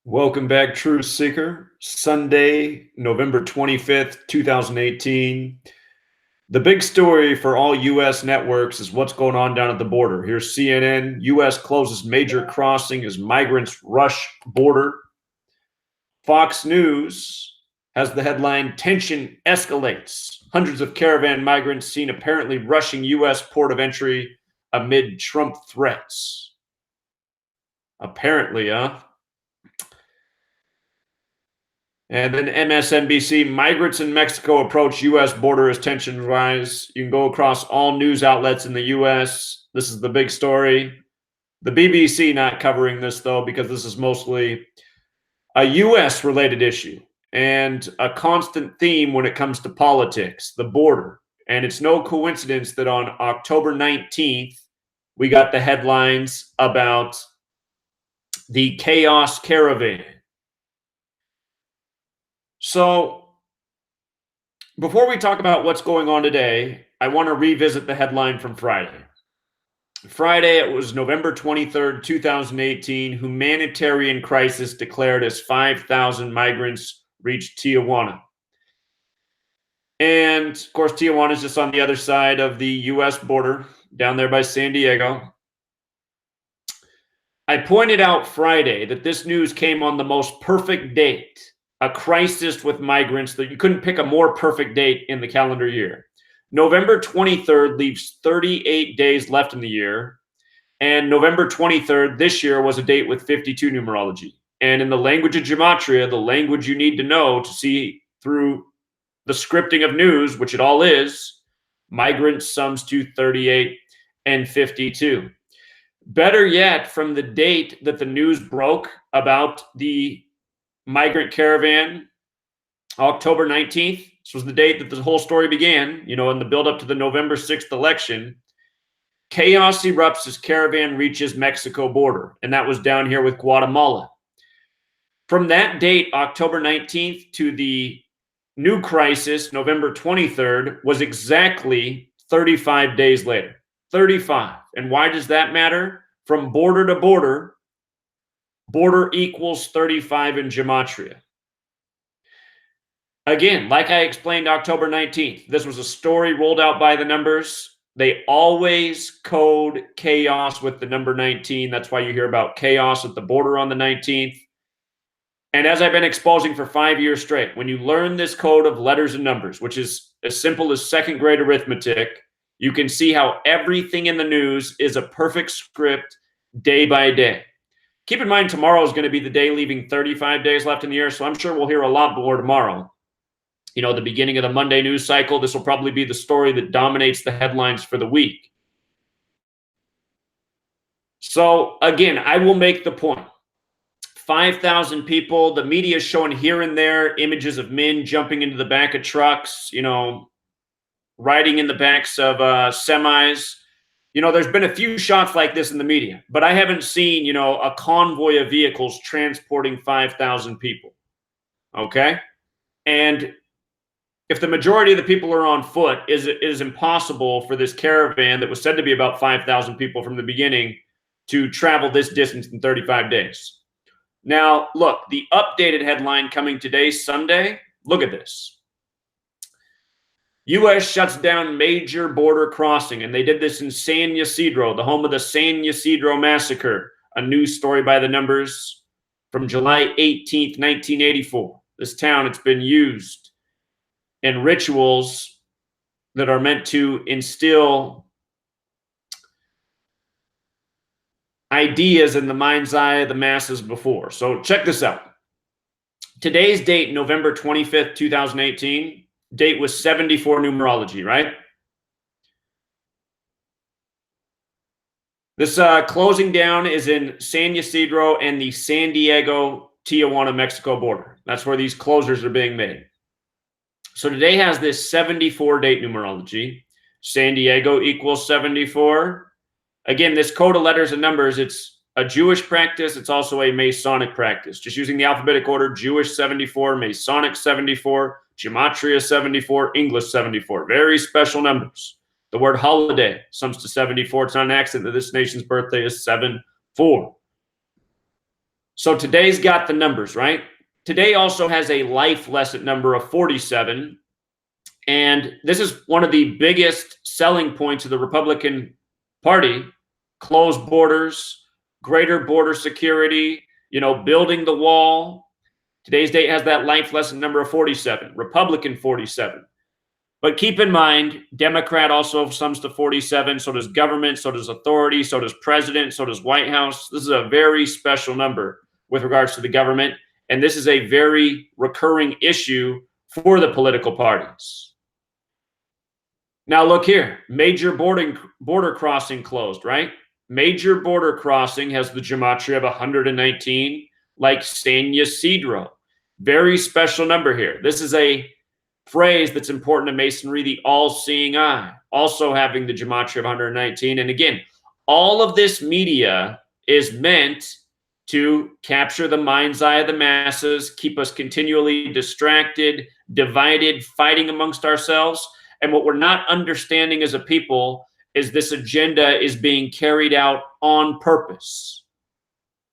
Welcome back, Truth Seeker. Sunday, November 25th, 2018. The big story for all U.S. networks is what's going on down at the border. Here's CNN. U.S. closes major crossing as migrants rush border. Fox News has the headline, Tension Escalates. Hundreds of caravan migrants seen apparently rushing U.S. port of entry amid Trump threats. Apparently, huh? And then MSNBC, migrants in Mexico approach U.S. border as tensions rise. You can go across all news outlets in the U.S. This is the big story. The BBC not covering this, though, because this is mostly a U.S.-related issue and a constant theme when it comes to politics, the border. And it's no coincidence that on October 19th, we got the headlines about the chaos caravan. So before we talk about what's going on today, I want to revisit the headline from Friday. Friday, it was November 23rd, 2018, humanitarian crisis declared as 5,000 migrants reached Tijuana. And of course, Tijuana is just on the other side of the U.S. border, down there by San Diego. I pointed out Friday that this news came on the most perfect date. A crisis with migrants that you couldn't pick a more perfect date in the calendar year. November 23rd leaves 38 days left in the year. And November 23rd this year was a date with 52 numerology. And in the language of Gematria, the language you need to know to see through the scripting of news, which it all is, migrants sums to 38 and 52. Better yet, from the date that the news broke about the migrant caravan, October 19th. This was the date that the whole story began, in the build-up to the November 6th election. Chaos erupts as caravan reaches Mexico border, and that was down here with Guatemala. From that date, October 19th, to the new crisis, November 23rd, was exactly 35 days later. 35. And why does that matter? From border to border, border equals 35 in Gematria. Again, like I explained October 19th, this was a story rolled out by the numbers. They always code chaos with the number 19. That's why you hear about chaos at the border on the 19th. And as I've been exposing for 5 years straight, when you learn this code of letters and numbers, which is as simple as second grade arithmetic, you can see how everything in the news is a perfect script day by day. Keep in mind, tomorrow is going to be the day leaving 35 days left in the year, so I'm sure we'll hear a lot more tomorrow. The beginning of the Monday news cycle, this will probably be the story that dominates the headlines for the week. So, again, I will make the point. 5,000 people, the media is showing here and there images of men jumping into the back of trucks, riding in the backs of semis. There's been a few shots like this in the media, but I haven't seen, a convoy of vehicles transporting 5,000 people. Okay? And if the majority of the people are on foot, it is impossible for this caravan that was said to be about 5,000 people from the beginning to travel this distance in 35 days. Now, look, the updated headline coming today, Sunday, look at this. U.S. shuts down major border crossing, and they did this in San Ysidro, the home of the San Ysidro massacre, a news story by the numbers from July 18th, 1984. This town, it's been used in rituals that are meant to instill ideas in the mind's eye of the masses before. So check this out. Today's date, November 25th, 2018, date was 74 numerology, right? This closing down is in San Ysidro and the San Diego, Tijuana, Mexico border. That's where these closures are being made. So today has this 74 date numerology. San Diego equals 74. Again, this code of letters and numbers, it's a Jewish practice. It's also a Masonic practice. Just using the alphabetic order, Jewish 74, Masonic 74, Gematria 74, English 74. Very special numbers. The word holiday sums to 74. It's not an accident that this nation's birthday is 7-4. So today's got the numbers, right? Today also has a life lesson number of 47. And this is one of the biggest selling points of the Republican Party: closed borders, greater border security, building the wall. Today's date has that life lesson number of 47, Republican 47. But keep in mind, Democrat also sums to 47. So does government, so does authority, so does president, so does White House. This is a very special number with regards to the government. And this is a very recurring issue for the political parties. Now look here, major border crossing closed, right? Major border crossing has the gematria of 119, like San Ysidro. Very special number here. This is a phrase that's important to Masonry, the all-seeing eye, also having the gematria of 119. And again, all of this media is meant to capture the mind's eye of the masses, keep us continually distracted, divided, fighting amongst ourselves. And what we're not understanding as a people is this agenda is being carried out on purpose,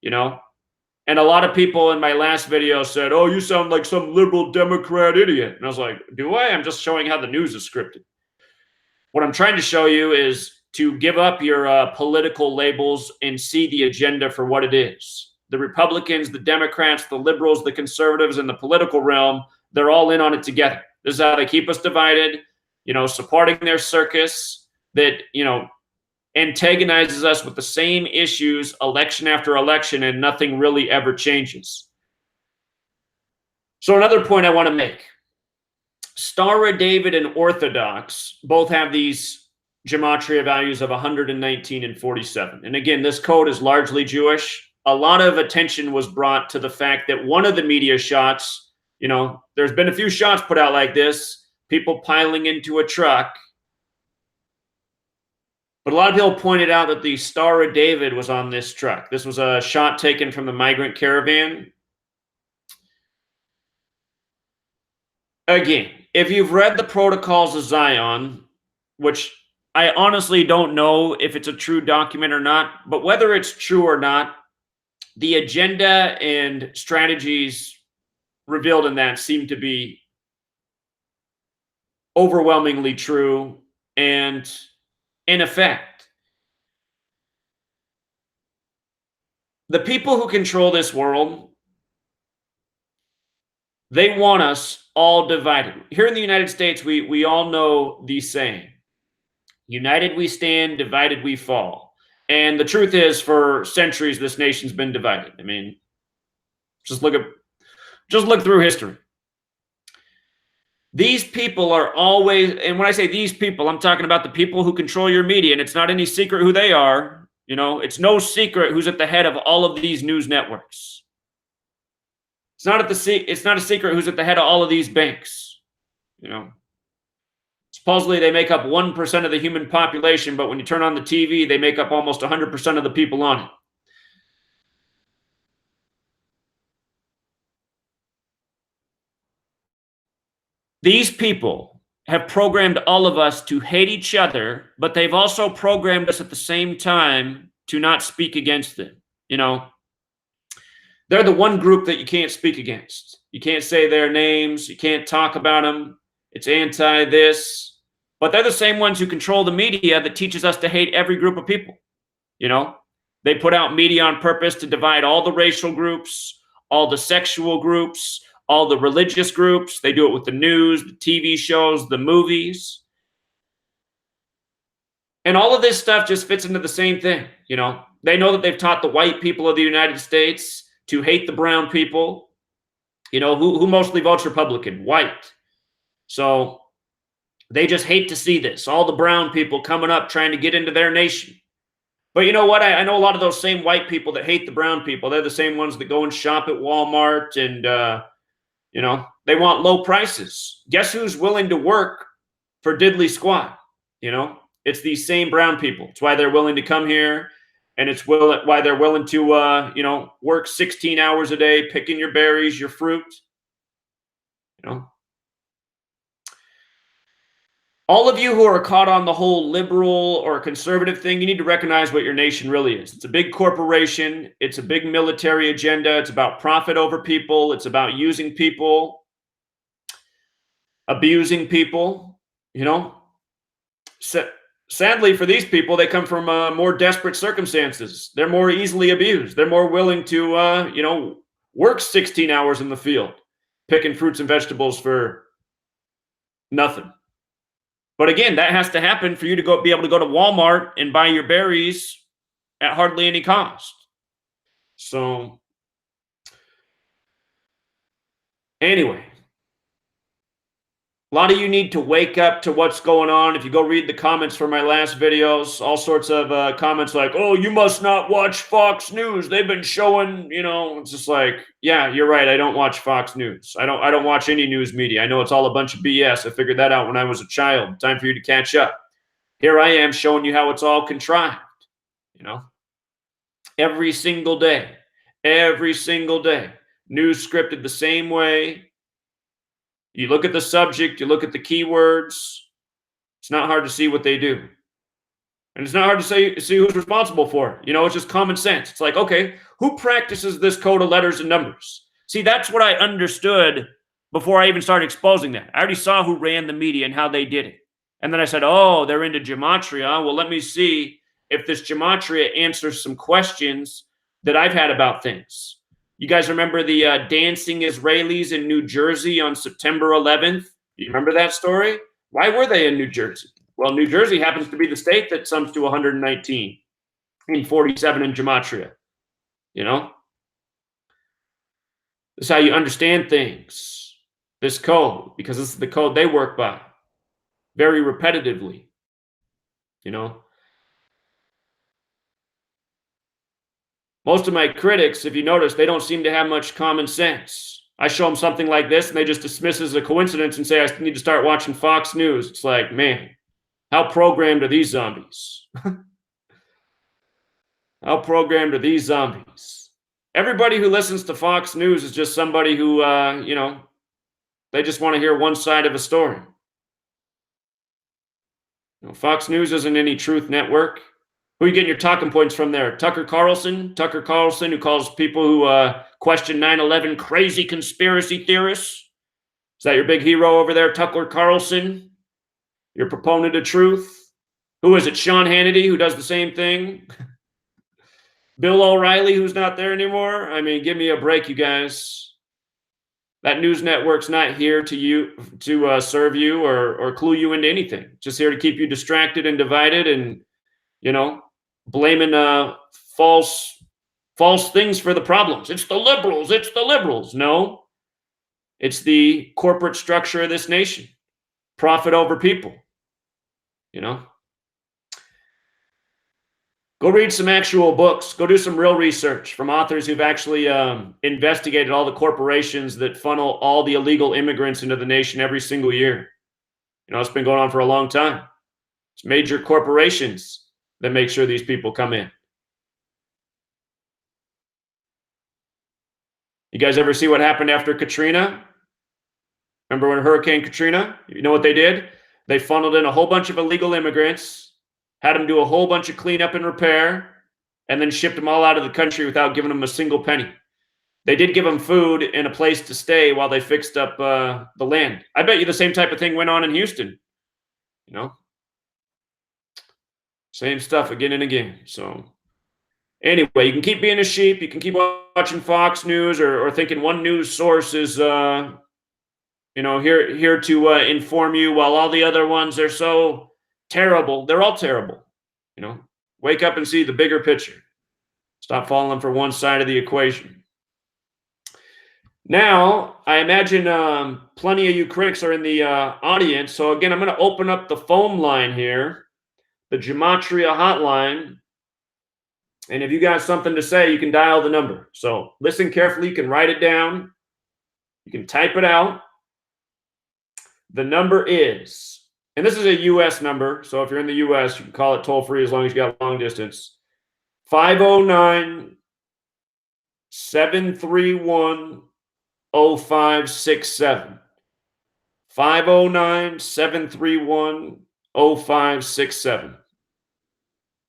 And a lot of people in my last video said, oh, you sound like some liberal Democrat idiot. And I was like, do I? I'm just showing how the news is scripted. What I'm trying to show you is to give up your political labels and see the agenda for what it is. The Republicans, the Democrats, the liberals, the conservatives, and the political realm, they're all in on it together. This is how they keep us divided, supporting their circus that, antagonizes us with the same issues election after election, and nothing really ever changes. So another point I want to make: Star of David and Orthodox both have these gematria values of 119 and 47. And again, this code is largely Jewish. A lot of attention was brought to the fact that one of the media shots, there's been a few shots put out like this, people piling into a truck. But a lot of people pointed out that the Star of David was on this truck. This was a shot taken from the migrant caravan. Again, if you've read the Protocols of Zion, which I honestly don't know if it's a true document or not, but whether it's true or not, the agenda and strategies revealed in that seem to be overwhelmingly true and in effect. The people who control this world, they want us all divided. Here in the United States, we all know the saying: united we stand, divided we fall. And the truth is, for centuries, this nation's been divided. I mean, just look through history. These people are always, and when I say these people, I'm talking about the people who control your media, and it's not any secret who they are. It's no secret who's at the head of all of these news networks. It's not a secret who's at the head of all of these banks. Supposedly they make up 1% of the human population, but when you turn on the TV, they make up almost 100% of the people on it. These people have programmed all of us to hate each other, but they've also programmed us at the same time to not speak against them. They're the one group that you can't speak against. You can't say their names. You can't talk about them. It's anti this. But they're the same ones who control the media that teaches us to hate every group of people. They put out media on purpose to divide all the racial groups, all the sexual groups, all the religious groups. They do it with the news, the TV shows, the movies. And all of this stuff just fits into the same thing. They know that they've taught the white people of the United States to hate the brown people. Who mostly votes Republican? White. So they just hate to see this. All the brown people coming up trying to get into their nation. But you know what? I know a lot of those same white people that hate the brown people. They're the same ones that go and shop at Walmart and, they want low prices. Guess who's willing to work for diddly squat? It's these same brown people. It's why they're willing to come here, and it's why they're willing to, work 16 hours a day, picking your berries, your fruit. All of you who are caught on the whole liberal or conservative thing, you need to recognize what your nation really is. It's a big corporation. It's a big military agenda. It's about profit over people. It's about using people, abusing people, you know. Sadly for these people, they come from more desperate circumstances. They're more easily abused. They're more willing to, work 16 hours in the field, picking fruits and vegetables for nothing. But again, that has to happen for you to be able to go to Walmart and buy your berries at hardly any cost. So anyway, a lot of you need to wake up to what's going on. If you go read the comments from my last videos, all sorts of comments like, oh, you must not watch Fox News. They've been showing, it's just like, yeah, you're right. I don't watch Fox News. I don't watch any news media. I know it's all a bunch of BS. I figured that out when I was a child. Time for you to catch up. Here I am showing you how it's all contrived, every single day, news scripted the same way. You look at the subject, you look at the keywords, it's not hard to see what they do. And it's not hard to see who's responsible for it. It's just common sense. It's like, okay, who practices this code of letters and numbers? See, that's what I understood before I even started exposing that. I already saw who ran the media and how they did it. And then I said, oh, they're into Gematria. Well, let me see if this Gematria answers some questions that I've had about things. You guys remember the dancing Israelis in New Jersey on September 11th? You remember that story? Why were they in New Jersey? Well, New Jersey happens to be the state that sums to 119 in 47 in Gematria. This is how you understand things. This code, because this is the code they work by. Very repetitively. Most of my critics, if you notice, they don't seem to have much common sense. I show them something like this and they just dismiss it as a coincidence and say, I need to start watching Fox News. It's like, man, how programmed are these zombies? How programmed are these zombies? Everybody who listens to Fox News is just somebody who, they just want to hear one side of a story. Fox News isn't any truth network. Who are you getting your talking points from there? Tucker Carlson? Tucker Carlson, who calls people who question 9/11 crazy conspiracy theorists? Is that your big hero over there, Tucker Carlson? Your proponent of truth? Who is it, Sean Hannity, who does the same thing? Bill O'Reilly, who's not there anymore? I mean, give me a break, you guys. That news network's not here to serve you or clue you into anything. Just here to keep you distracted and divided and, blaming false things for the problems. It's the liberals. It's the liberals. No, it's the corporate structure of this nation. Profit over people. Go read some actual books. Go do some real research from authors who've actually investigated all the corporations that funnel all the illegal immigrants into the nation every single year. It's been going on for a long time. It's major corporations that make sure these people come in. You guys ever see what happened after Katrina? Remember when Hurricane Katrina? You know what they did? They funneled in a whole bunch of illegal immigrants, had them do a whole bunch of cleanup and repair, and then shipped them all out of the country without giving them a single penny. They did give them food and a place to stay while they fixed up the land. I bet you the same type of thing went on in Houston. Same stuff again and again. So anyway, you can keep being a sheep. You can keep watching Fox News or thinking one news source is, here to inform you while all the other ones are so terrible. They're all terrible. Wake up and see the bigger picture. Stop falling for one side of the equation. Now, I imagine plenty of you critics are in the audience. So again, I'm going to open up the phone line here, the Gematria hotline. And if you got something to say, you can dial the number. So listen carefully. You can write it down. You can type it out. The number is, and this is a U.S. number. So if you're in the U.S., you can call it toll free as long as you got long distance. 509-731-0567. 509-731-0567.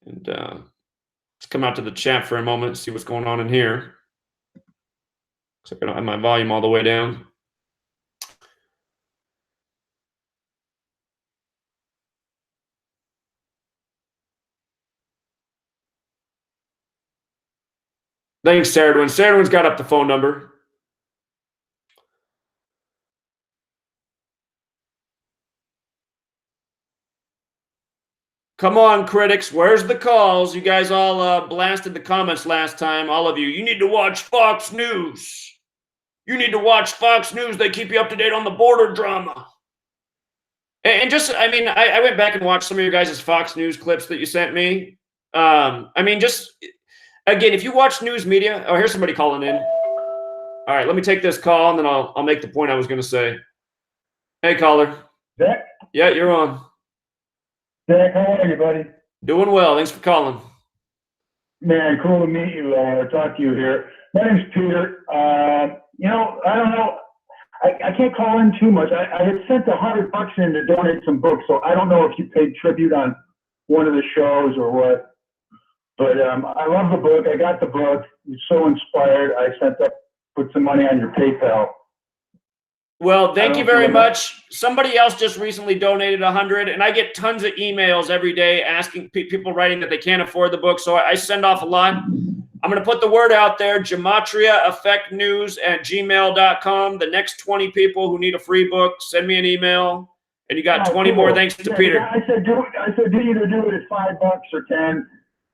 And let's come out to the chat for a moment and see what's going on in here. Looks like I don't have my volume all the way down. Thanks, Saradwin. Saradwin's got up the phone number. Come on, critics. Where's the calls? You guys all blasted the comments last time. All of you. You need to watch Fox News. You need to watch Fox News. They keep you up to date on the border drama. And just, I mean, I went back and watched some of your guys' Fox News clips that you sent me. I mean, just, again, if you watch news media, oh, here's somebody calling in. All right, let me take this call, and then I'll make the point I was going to say. Hey, caller. Zach? Yeah, you're on. Zach, how are you, buddy? Doing well. Thanks for calling. Man, cool to meet you or talk to you here. My name's Peter. You know, I don't know. I can't call in too much. I had sent $100 in to donate some books, so I don't know if you paid tribute on one of the shows or what. But I love the book. I got the book. I'm so inspired. I put some money on your PayPal. Well, thank you very much. Somebody else just recently donated 100, and I get tons of emails every day asking people writing that they can't afford the book. So I send off a lot. I'm going to put the word out there, gematriaeffectnews@gmail.com. The next 20 people who need a free book, send me an email. And you got 20 more thanks to Peter. I said, do either do it at $5 or 10.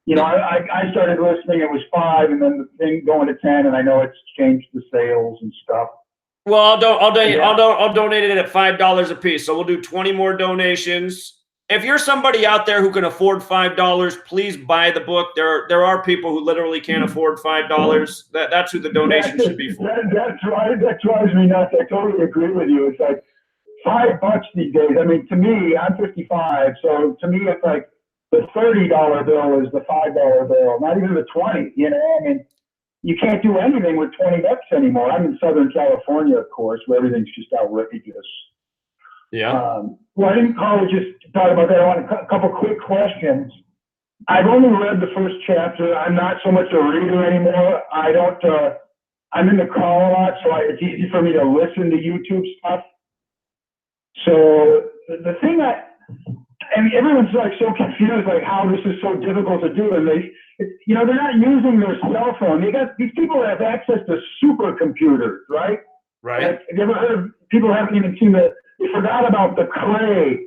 You know, I started listening, it was 5, and then the thing going to 10, and I know it's changed the sales and stuff. Well, I'll donate it at $5 a piece. So we'll do 20 more donations. If you're somebody out there who can afford $5, please buy the book. There are people who literally can't afford $5. That's who the donation should be for. That's right. That drives me nuts. I totally agree with you. It's like $5 these days. I mean, to me, I'm 55, so to me, it's like the $30 bill is the $5 bill, not even the 20. You know, I mean, you can't do anything with $20 anymore. I'm in Southern California, of course, where everything's just outrageous. Yeah. Well, I didn't call to just talk about that. I want a couple quick questions. I've only read the first chapter. I'm not so much a reader anymore. I'm in the car a lot, so it's easy for me to listen to YouTube stuff. So the thing and everyone's like so confused, like how this is so difficult to do. And they're not using their cell phone. These people have access to supercomputers, right? Right. Like, have you ever heard of people haven't even seen they forgot about the Cray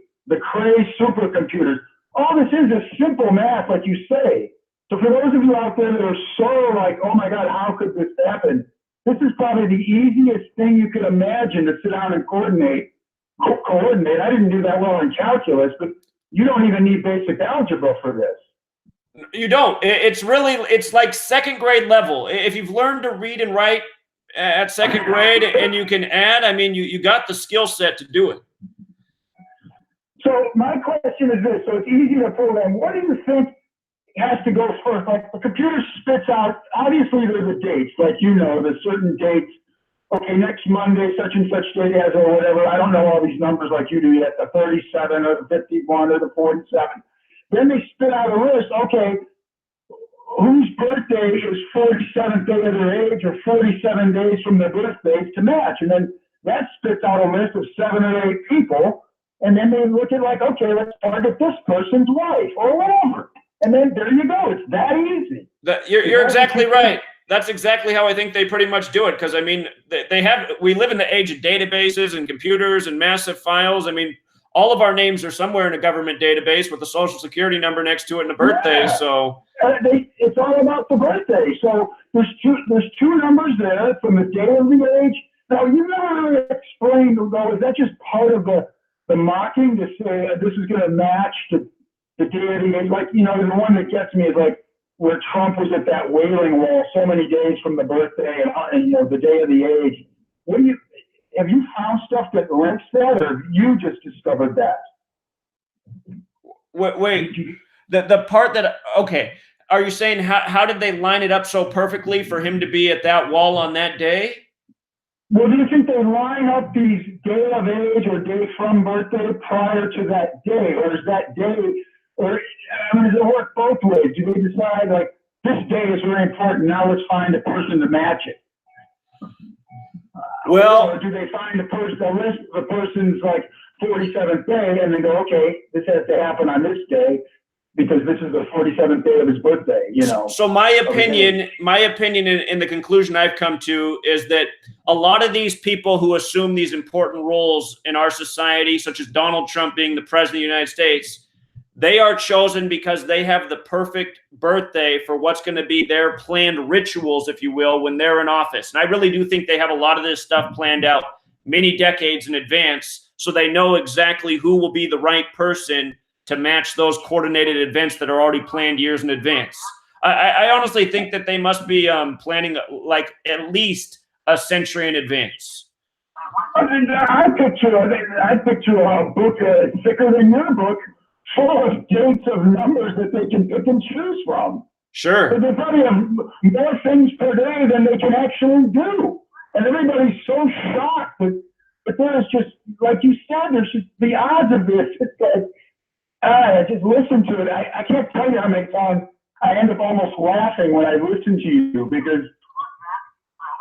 supercomputers. All this is simple math, like you say. So for those of you out there that are so like, oh my God, how could this happen? This is probably the easiest thing you could imagine to sit down and coordinate. I didn't do that well in calculus, but you don't even need basic algebra for this. You don't. It's like second grade level. If you've learned to read and write at second grade and you can add, I mean, you got the skill set to do it. So my question is this. So it's easy to program. What do you think has to go first? Like the computer spits out, obviously there's the dates, like there's certain dates. Okay, next Monday, such and such date has or whatever. I don't know all these numbers like you do yet, the 37 or the 51 or the 47. Then they spit out a list. Okay, whose birthday is 47th day of their age or 47 days from their birthdays to match? And then that spits out a list of 7 or 8 people. And then they look at like, okay, let's target this person's wife or whatever. And then there you go. It's that easy. You're exactly right. That's exactly how I think they pretty much do it. Because, I mean, we live in the age of databases and computers and massive files. I mean, all of our names are somewhere in a government database with a social security number next to it and a birthday. Yeah. So it's all about the birthday. So there's two numbers there from the day of the age. Now, you never really explained, though, is that just part of the mocking to say this is going to match the day of the age? Like, the one that gets me is like where Trump was at that Wailing Wall so many days from the birthday and the day of the age. Have you found stuff that links that, or you just discovered that? Wait, the part that, okay, are you saying how did they line it up so perfectly for him to be at that wall on that day? Well, do you think they line up these day of age or day from birthday prior to that day, or is that day, or I mean, does it work both ways? Do they decide like this day is very important, now let's find a person to match it? Well, or do they find the list of the person's like 47th day and then go, okay, this has to happen on this day because this is the 47th day of his birthday, you know? So my opinion in the conclusion I've come to is that a lot of these people who assume these important roles in our society, such as Donald Trump being the president of the United States, they are chosen because they have the perfect birthday for what's going to be their planned rituals, if you will, when they're in office. And I really do think they have a lot of this stuff planned out many decades in advance, so they know exactly who will be the right person to match those coordinated events that are already planned years in advance. I honestly think that they must be planning like at least a century in advance. I mean, I picture a book thicker than your book, full of dates of numbers that they can pick and choose from. Sure. But they probably have more things per day than they can actually do. And everybody's so shocked. But there's just, like you said, there's just the odds of this. It's like, just listen to it. I can't tell you how many times I end up almost laughing when I listen to you because,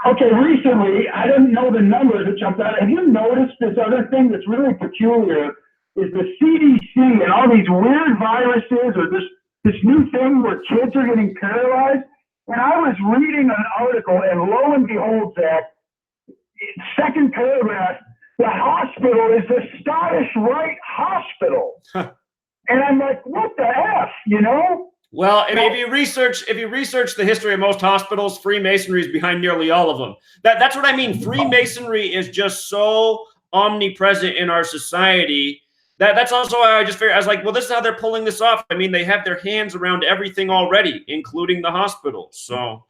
okay, recently, I didn't know the numbers that jumped out. Have you noticed this other thing that's really peculiar is the CDC and all these weird viruses or this new thing where kids are getting paralyzed? And I was reading an article and lo and behold, Zach, second paragraph, the hospital is the Scottish Rite Hospital. And I'm like, what the F, you know? Well, if you research the history of most hospitals, Freemasonry is behind nearly all of them. That's what I mean. Freemasonry is just so omnipresent in our society. That's also why I just figured, I was like, well, this is how they're pulling this off. I mean, they have their hands around everything already, including the hospitals. So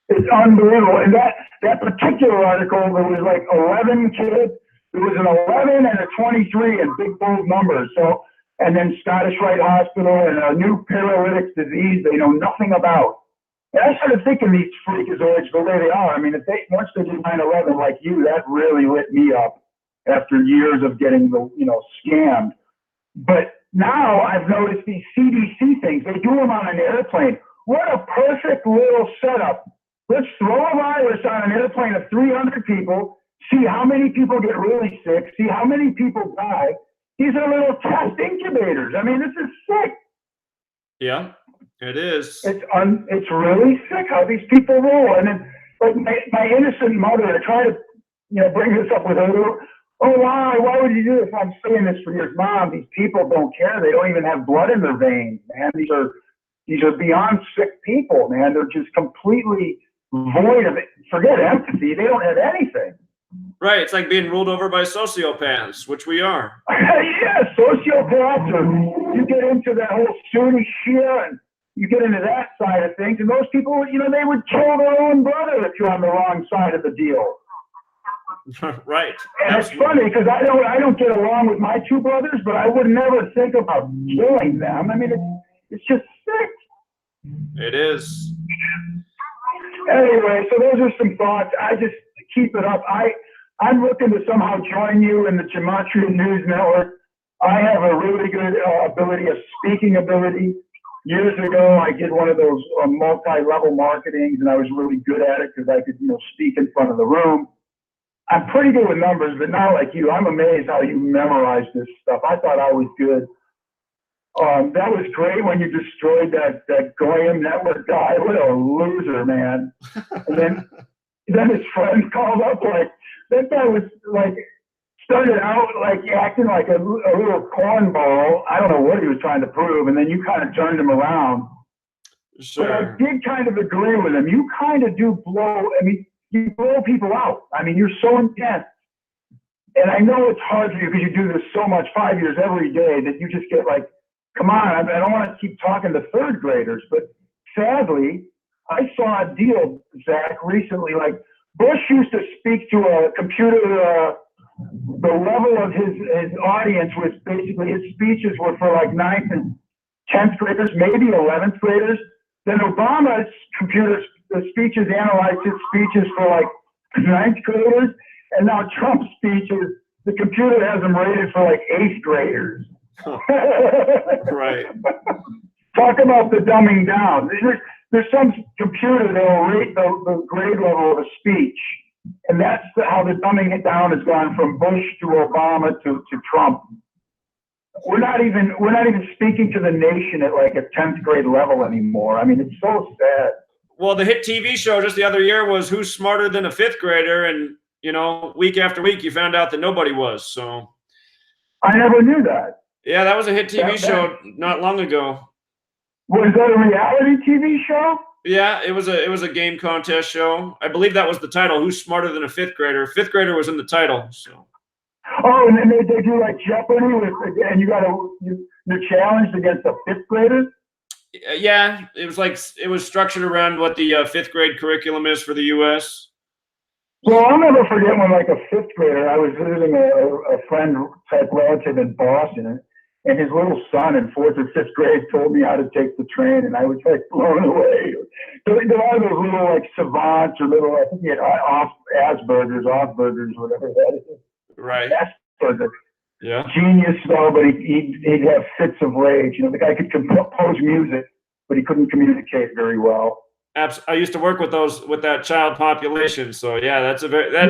it's unbelievable. And that particular article, there was like 11 kids. There was an 11 and a 23 in big bold numbers. So, and then Scottish Rite Hospital and a new paralytic disease they know nothing about. And I started thinking these freakazoids the way they are. I mean, once they do 9/11 like you, that really lit me up after years of getting scammed. But now I've noticed these CDC things. They do them on an airplane. What a perfect little setup. Let's throw a virus on an airplane of 300 people, see how many people get really sick, see how many people die. These are little test incubators. I mean, this is sick. Yeah, it is. It's really sick how these people roll. And then, like my innocent mother, I try to, bring this up with her. Oh, why would you do this? I'm saying this for years, Mom. These people don't care. They don't even have blood in their veins, man. These are beyond sick people, man. They're just completely void of it. Forget empathy. They don't have anything. Right. It's like being ruled over by sociopaths, which we are. Yeah, sociopaths. Or you get into that whole Sunni Shia and you get into that side of things, and those people, they would kill their own brother if you're on the wrong side of the deal. Right. And it's funny because I don't get along with my two brothers, but I would never think about killing them. I mean, it's just sick. It is. Anyway, so those are some thoughts. I just keep it up. I'm looking to somehow join you in the Gematria News Network. I have a really good speaking ability. Years ago, I did one of those multi-level marketings, and I was really good at it because I could, speak in front of the room. I'm pretty good with numbers, but not like you. I'm amazed how you memorize this stuff. I thought I was good. That was great when you destroyed that Goyim network guy. What a loser, man. And then his friend called up like, that guy was like, started out like acting like a little cornball. I don't know what he was trying to prove. And then you kind of turned him around. Sure. But I did kind of agree with him. You kind of do you blow people out. I mean, you're so intense. And I know it's hard for you because you do this so much, 5 years every day, that you just get like, come on, I don't want to keep talking to third graders. But sadly, I saw a deal, Zach, recently. Like Bush used to speak to a computer. The level of his audience was basically his speeches were for like 9th and 10th graders, maybe 11th graders. Then Obama's the speeches analyzed his speeches for like ninth graders, and now Trump's speeches, the computer has them rated for like eighth graders. Right. Talk about the dumbing down. There's some computer that will rate the grade level of a speech, and that's how the dumbing it down has gone from Bush to Obama to Trump. We're not even speaking to the nation at like a 10th grade level anymore. I mean, it's so sad. Well, the hit TV show just the other year was Who's Smarter Than a Fifth Grader? And, you know, week after week, you found out that nobody was. So I never knew that. Yeah, that was a hit TV show not long ago. Was that a reality TV show? Yeah, it was a game contest show. I believe that was the title, Who's Smarter Than a Fifth Grader? Fifth grader was in the title. So. Oh, and then they do like Jeopardy and you're challenged against a fifth grader? Yeah, it was structured around what the fifth grade curriculum is for the U.S. Well, I'll never forget when, like a fifth grader, I was visiting a friend type relative in Boston, and his little son in fourth or fifth grade told me how to take the train, and I was like blown away. So there are those little like savants or little, I think he had Asperger's, whatever that is. Right. Asperger's. Yeah. Genius, though, but he'd have fits of rage. You know, the guy could compose music, but he couldn't communicate very well. I used to work with that child population. So yeah, that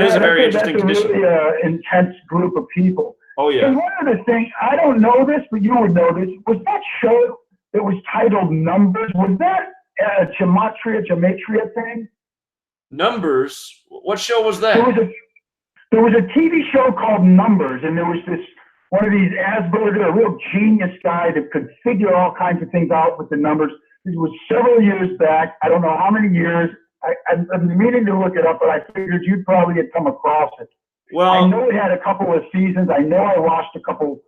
is a very interesting condition. That's a really intense group of people. Oh yeah. And one other thing, I don't know this, but you would know this. Was that show that was titled Numbers? Was that a Gematria thing? Numbers? What show was that? There was a TV show called Numbers, and there was one of these Asperger, a real genius guy that could figure all kinds of things out with the numbers. It was several years back. I don't know how many years. I've been meaning to look it up, but I figured you'd probably have come across it. Well, I know it had a couple of seasons. I know I watched a couple.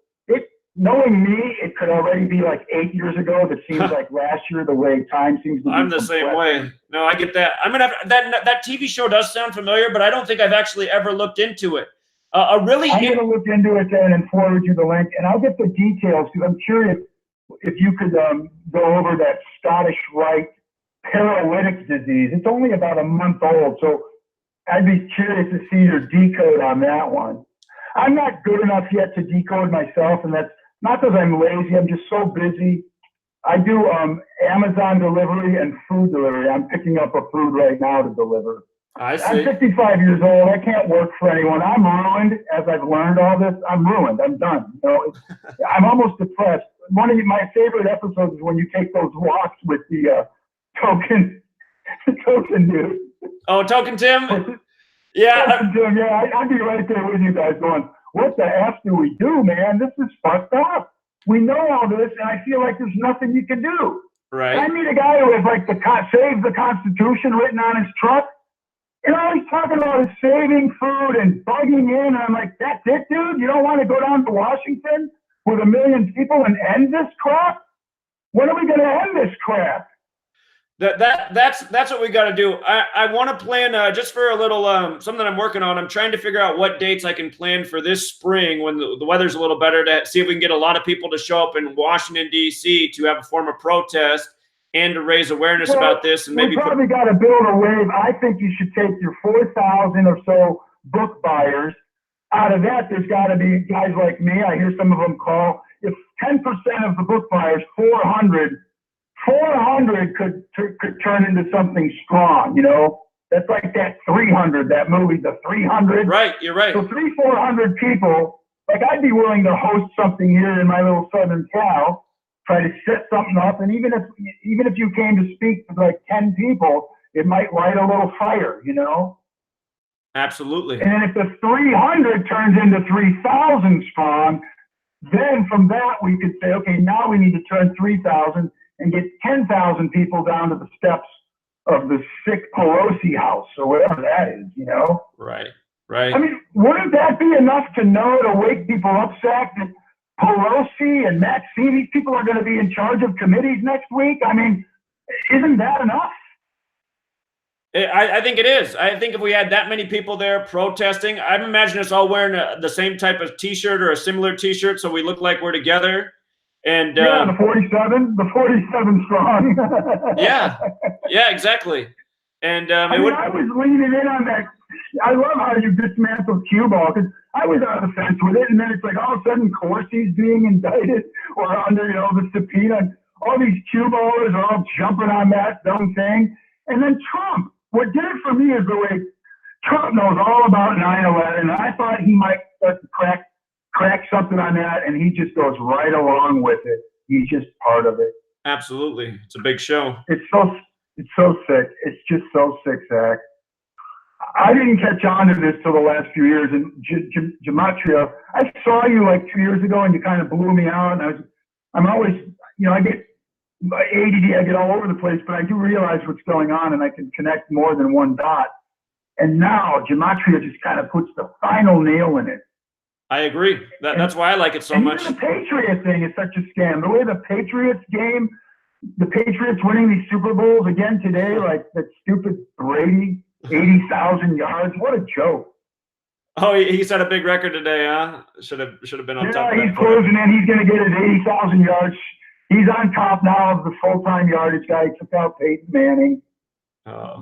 Knowing me, it could already be like 8 years ago. That seems like last year, the way time seems to be. I'm the same way. No, I get that. I'm gonna have that TV show does sound familiar, but I don't think I've actually ever looked into it. I'm gonna look into it then and forward you the link, and I'll get the details because I'm curious if you could go over that Scottish Rite paralytic disease. It's only about a month old, so I'd be curious to see your decode on that one. I'm not good enough yet to decode myself, and that's not because I'm lazy. I'm just so busy. I do Amazon delivery and food delivery. I'm picking up a food right now to deliver. I see. I'm 55 years old. I can't work for anyone. I'm ruined. As I've learned all this, I'm ruined. I'm done. You know, I'm almost depressed. One of my favorite episodes is when you take those walks with the token dude. Oh, Token Tim? Yeah. Token Tim, yeah. I'd be right there with you guys going, what the F do we do, man? This is fucked up. We know all this, and I feel like there's nothing you can do. Right. I meet a guy who has like Save the Constitution written on his truck. And all he's talking about is saving food and bugging in. And I'm like, that's it, dude? You don't want to go down to Washington with 1 million people and end this crap? When are we going to end this crap? That's what we got to do. I want to plan just for a little something I'm working on. I'm trying to figure out what dates I can plan for this spring when the weather's a little better to see if we can get a lot of people to show up in Washington, D.C. to have a form of protest and to raise awareness about this. And maybe we probably got to build a wave. I think you should take your 4,000 or so book buyers. Out of that, there's got to be guys like me. I hear some of them call. If 10% of the book buyers, 400 could turn into something strong, you know? That's like that 300, that movie, The 300. Right, you're right. So 400 people, like I'd be willing to host something here in my little Southern Cal, try to set something up, and even if you came to speak to like 10 people, it might light a little fire, you know? Absolutely. And if the 300 turns into 3,000 strong, then from that we could say, okay, now we need to turn 3,000 and get 10,000 people down to the steps of the sick Pelosi house or whatever that is, you know? Right, right. I mean, wouldn't that be enough to know to wake people up, Zach, that Pelosi and Maxine, these people are going to be in charge of committees next week? I mean, isn't that enough? I think it is. I think if we had that many people there protesting, I imagine us all wearing the same type of T-shirt or a similar T-shirt so we look like we're together. And yeah, the 47 strong. yeah, exactly. And I was leaning in on that I love how you dismantled cue ball, because I was on the fence with it, and then it's like all of a sudden Corsi's being indicted or under, the subpoena. All these cue ballers are all jumping on that dumb thing. And then Trump, what did it for me is the way Trump knows all about 9/11. And I thought he might start to crack something on that, and he just goes right along with it. He's just part of it. Absolutely. It's a big show. It's so sick. It's just so sick, Zach. I didn't catch on to this till the last few years. And Gematria, I saw you like 2 years ago, and you kind of blew me out. And I'm always, I get ADD, I get all over the place, but I do realize what's going on, and I can connect more than one dot. And now Gematria just kind of puts the final nail in it. I agree. That's why I like it so much. Even the Patriot thing is such a scam. The way the Patriots game, the Patriots winning these Super Bowls again today, like that stupid Brady, 80,000 yards. What a joke. Oh, he set a big record today, huh? Should have been on top of that. Yeah, he's closing in. He's going to get his 80,000 yards. He's on top now of the full-time yardage guy. He took out Peyton Manning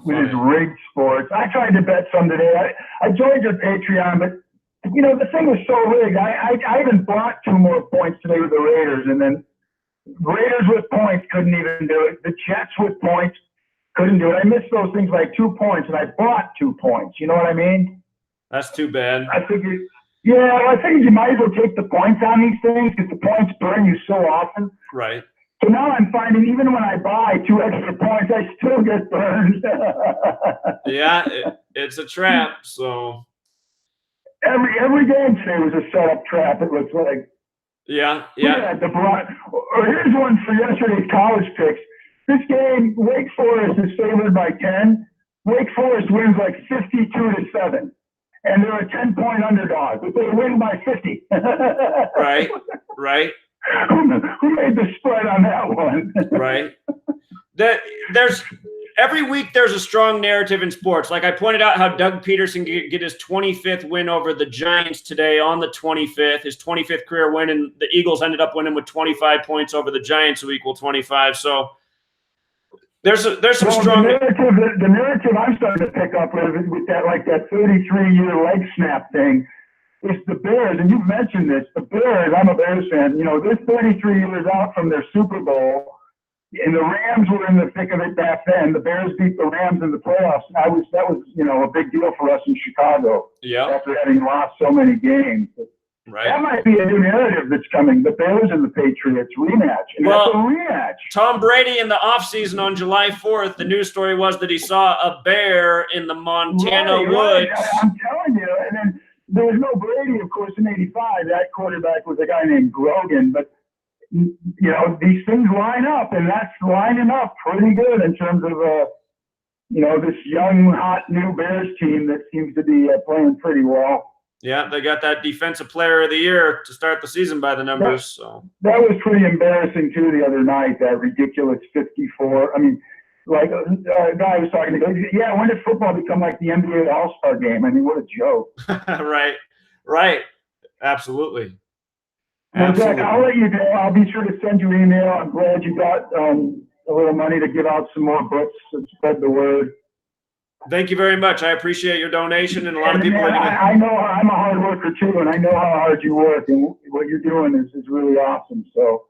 with his rigged sports. I tried to bet some today. I joined your Patreon, but the thing was so rigged. I even bought 2 more points today with the Raiders, and then Raiders with points couldn't even do it. The Jets with points couldn't do it. I missed those things by 2 points, and I bought 2 points. You know what I mean? That's too bad. I figured you might as well take the points on these things, because the points burn you so often. Right. So now I'm finding even when I buy 2 extra points, I still get burned. Yeah, it's a trap. So every game today was a setup trap. It looks like. Yeah. Or here's one for yesterday's college picks. This game, Wake Forest is favored by 10. Wake Forest wins like 52-7, and they're a 10-point underdog, but they win by 50. Right. Who made the spread on that one? Right. There's every week there's a strong narrative in sports. Like I pointed out how Doug Peterson get his 25th win over the Giants today on the 25th, his 25th career win, and the Eagles ended up winning with 25 points over the Giants, who equal 25. So there's some strong the narrative I'm starting to pick up with that 33-year leg snap thing. It's the Bears, and you've mentioned this. The Bears, I'm a Bears fan. They're 33 years out from their Super Bowl, and the Rams were in the thick of it back then. The Bears beat the Rams in the playoffs. That was a big deal for us in Chicago. Yeah. After having lost so many games. Right. That might be a new narrative that's coming. The Bears and the Patriots rematch. And that's a rematch. Tom Brady in the offseason on July 4th, the news story was that he saw a bear in the Montana woods. Right. I'm telling you. And then there was no Brady, of course, in '85. That quarterback was a guy named Grogan. But, these things line up, and that's lining up pretty good in terms of, this young, hot, new Bears team that seems to be playing pretty well. Yeah, they got that Defensive Player of the Year to start the season by the numbers. So that was pretty embarrassing, too, the other night, that ridiculous 54. I mean, like a guy was talking to me, yeah, when did football become like the NBA All-Star game? I mean, what a joke. Right. Absolutely. Well, Zach, I'll let you go. I'll be sure to send you an email. I'm glad you got a little money to give out some more books and spread the word. Thank you very much. I appreciate your donation, and a lot of people. I know I'm a hard worker too, and I know how hard you work, and what you're doing is really awesome. So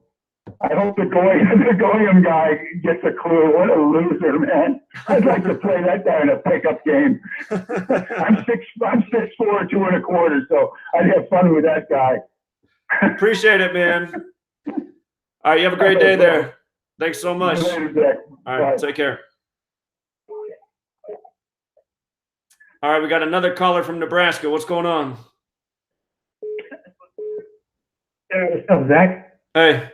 I hope the Goyam guy gets a clue. What a loser, man! I'd like to play that guy in a pickup game. I'm 6'4", 2 1/4, so I'd have fun with that guy. Appreciate it, man. All right, you have a great day there. Thanks so much. Later, all right, take care. All right, we got another caller from Nebraska. What's going on? What's up, Zach? Hey.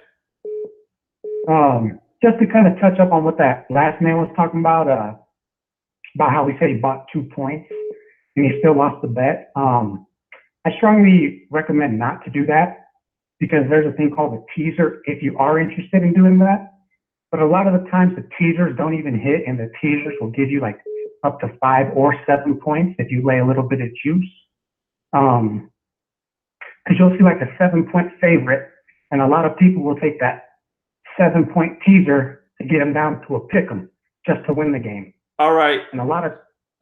Just to kind of touch up on what that last man was talking about how he said he bought 2 points and he still lost the bet. I strongly recommend not to do that, because there's a thing called a teaser if you are interested in doing that. But a lot of the times the teasers don't even hit, and the teasers will give you like up to 5 or 7 points if you lay a little bit of juice. Because you'll see like a 7-point favorite, and a lot of people will take that 7-point teaser to get them down to a pick 'em just to win the game. All right. And a lot of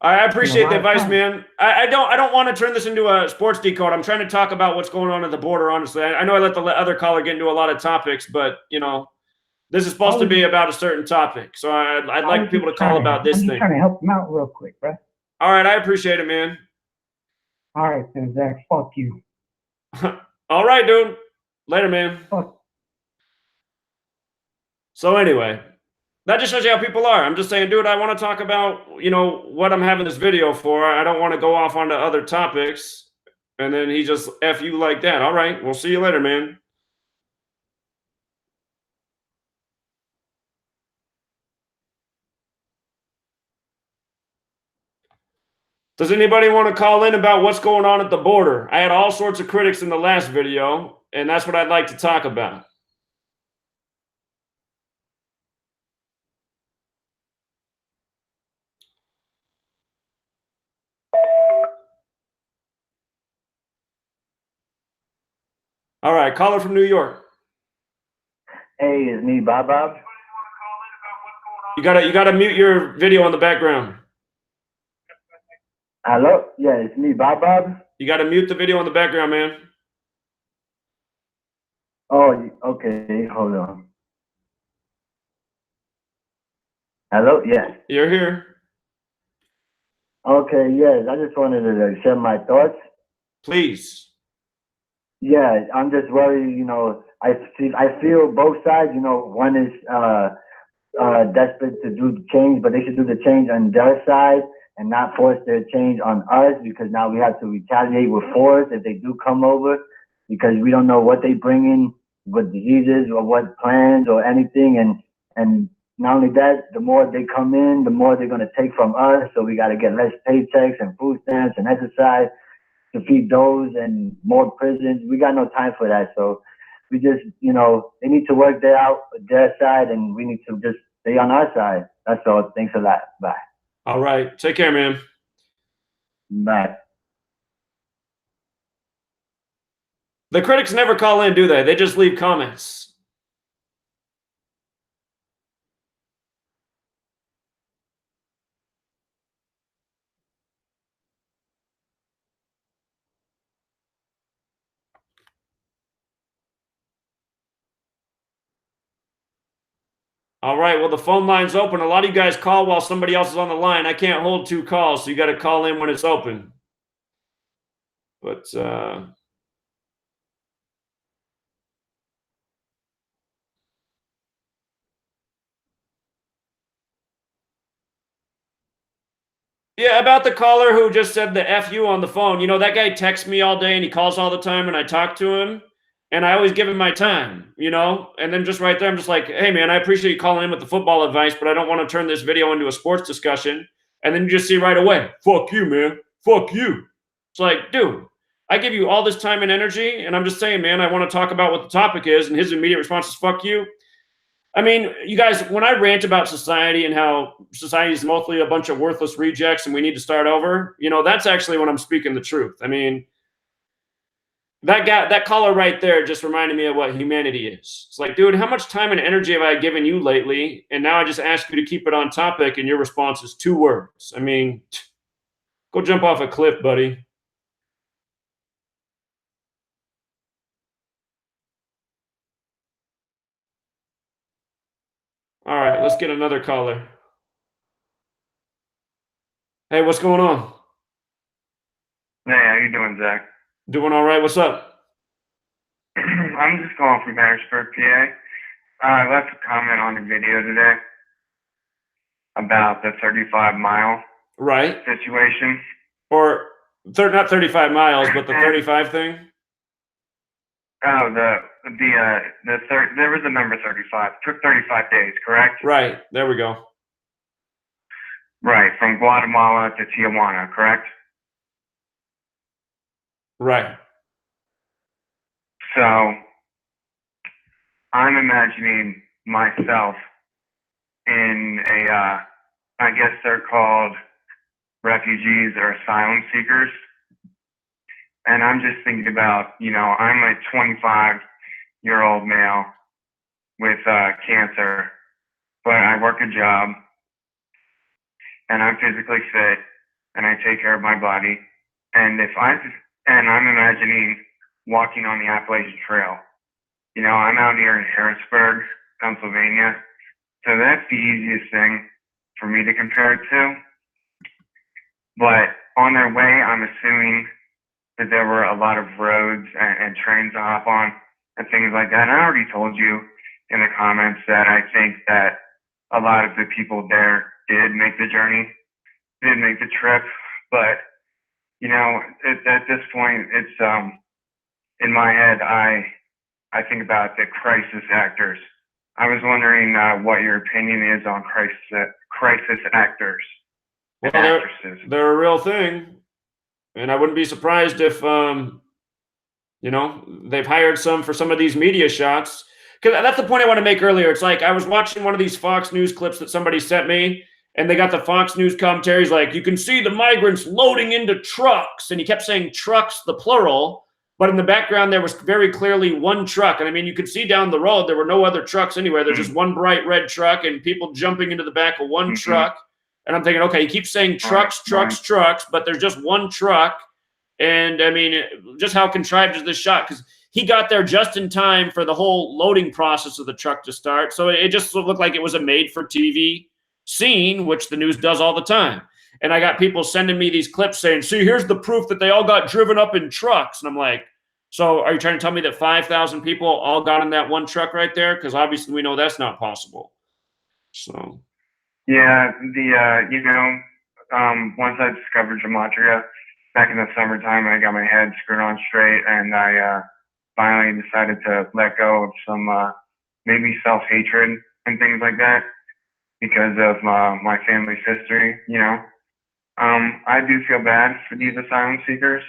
I in a appreciate lot the of advice, time. man. I don't want to turn this into a sports decode. I'm trying to talk about what's going on at the border, honestly. I know I let the other caller get into a lot of topics, but, you know, this is supposed to be about a certain topic. So I'd like people to call about this I'm just thing. trying to help him out real quick, bro. All right, I appreciate it, man. All right, then, Zach, fuck you. All right, dude. Later, man. Fuck. So anyway, that just shows you how people are. I'm just saying, dude, I want to talk about, you know, what I'm having this video for. I don't want to go off onto other topics. And then he just F you like that. All right, we'll see you later, man. Does anybody want to call in about what's going on at the border? I had all sorts of critics in the last video, and that's what I'd like to talk about. All right, caller from New York. Hey, it's me, Bob. You gotta mute your video in the background. Hello? Yeah, it's me, Bob. You gotta mute the video in the background, man. Oh, okay. Hold on. Hello? Yes. You're here. Okay, yes. I just wanted to share my thoughts. Please. Yeah, I'm just worried, you know, I feel both sides, you know, one is desperate to do the change, but they should do the change on their side and not force their change on us, because now we have to retaliate with force if they do come over, because we don't know what they bring in, what diseases or what plans or anything. And not only that, the more they come in, the more they're going to take from us. So we got to get less paychecks and food stamps and exercise to feed those, and more prisons. We got no time for that. So we just, you know, they need to work their side, and we need to just stay on our side. That's all. Thanks a lot. Bye. All right. Take care, man. Bye. The critics never call in, do they? They just leave comments. All right. Well, the phone line's open. A lot of you guys call while somebody else is on the line. I can't hold two calls, so you got to call in when it's open. But yeah, about the caller who just said the F you on the phone. You know, that guy texts me all day and he calls all the time, and I talk to him, and I always give him my time, you know? And then just right there, I'm just like, hey, man, I appreciate you calling in with the football advice, but I don't want to turn this video into a sports discussion. And then you just see right away, fuck you, man. Fuck you. It's like, dude, I give you all this time and energy, and I'm just saying, man, I want to talk about what the topic is, and his immediate response is fuck you. I mean, you guys, when I rant about society and how society is mostly a bunch of worthless rejects and we need to start over, you know, that's actually when I'm speaking the truth. I mean, that caller right there just reminded me of what humanity is. It's like, dude, how much time and energy have I given you lately? And now I just ask you to keep it on topic, and your response is 2 words. I mean, go jump off a cliff, buddy. All right, let's get another caller. Hey, what's going on? Hey, how you doing, Zach? Doing all right. What's up? I'm just calling from Harrisburg, PA. I left a comment on your video today about the 35-mile Right. situation. Or not 35 miles, but the 35 thing. Oh, there was a number 35. It took 35 days, correct? Right. There we go. Right, from Guatemala to Tijuana, correct? Right. So I'm imagining myself in I guess they're called refugees or asylum seekers. And I'm just thinking about, you know, I'm a 25-year-old male with cancer, but I work a job and I'm physically fit take care of my body. And I'm imagining walking on the Appalachian Trail. You know, I'm out here in Harrisburg, Pennsylvania, so that's the easiest thing for me to compare it to. But on their way, I'm assuming that there were a lot of roads and trains to hop on and things like that. And I already told you in the comments that I think that a lot of the people there did make the journey, did make the trip. But, you know, at this point, it's in my head, I think about the crisis actors. I was wondering what your opinion is on crisis actors and Well, actresses. they're a real thing, and I wouldn't be surprised if you know, they've hired some for some of these media shots. Because that's the point I want to make earlier. It's like I was watching one of these Fox News clips that somebody sent me, and they got the Fox News commentaries like, you can see the migrants loading into trucks, and he kept saying trucks, the plural. But in the background, there was very clearly one truck. And I mean, you could see down the road, there were no other trucks anywhere. There's just one bright red truck and people jumping into the back of one truck. And I'm thinking, okay, he keeps saying trucks, trucks, but there's just one truck. And I mean, just how contrived is this shot? Because he got there just in time for the whole loading process of the truck to start. So it just looked like it was a made-for-TV scene, which the news does all the time. And I got people sending me these clips saying, see, here's the proof that they all got driven up in trucks. And I'm like, so are you trying to tell me that 5,000 people all got in that one truck right there? Because obviously we know that's not possible. So. Yeah, you know, once I discovered Gematria back in the summertime, I got my head screwed on straight, and I finally decided to let go of some maybe self-hatred and things like that because of my family's history, you know. I do feel bad for these asylum seekers,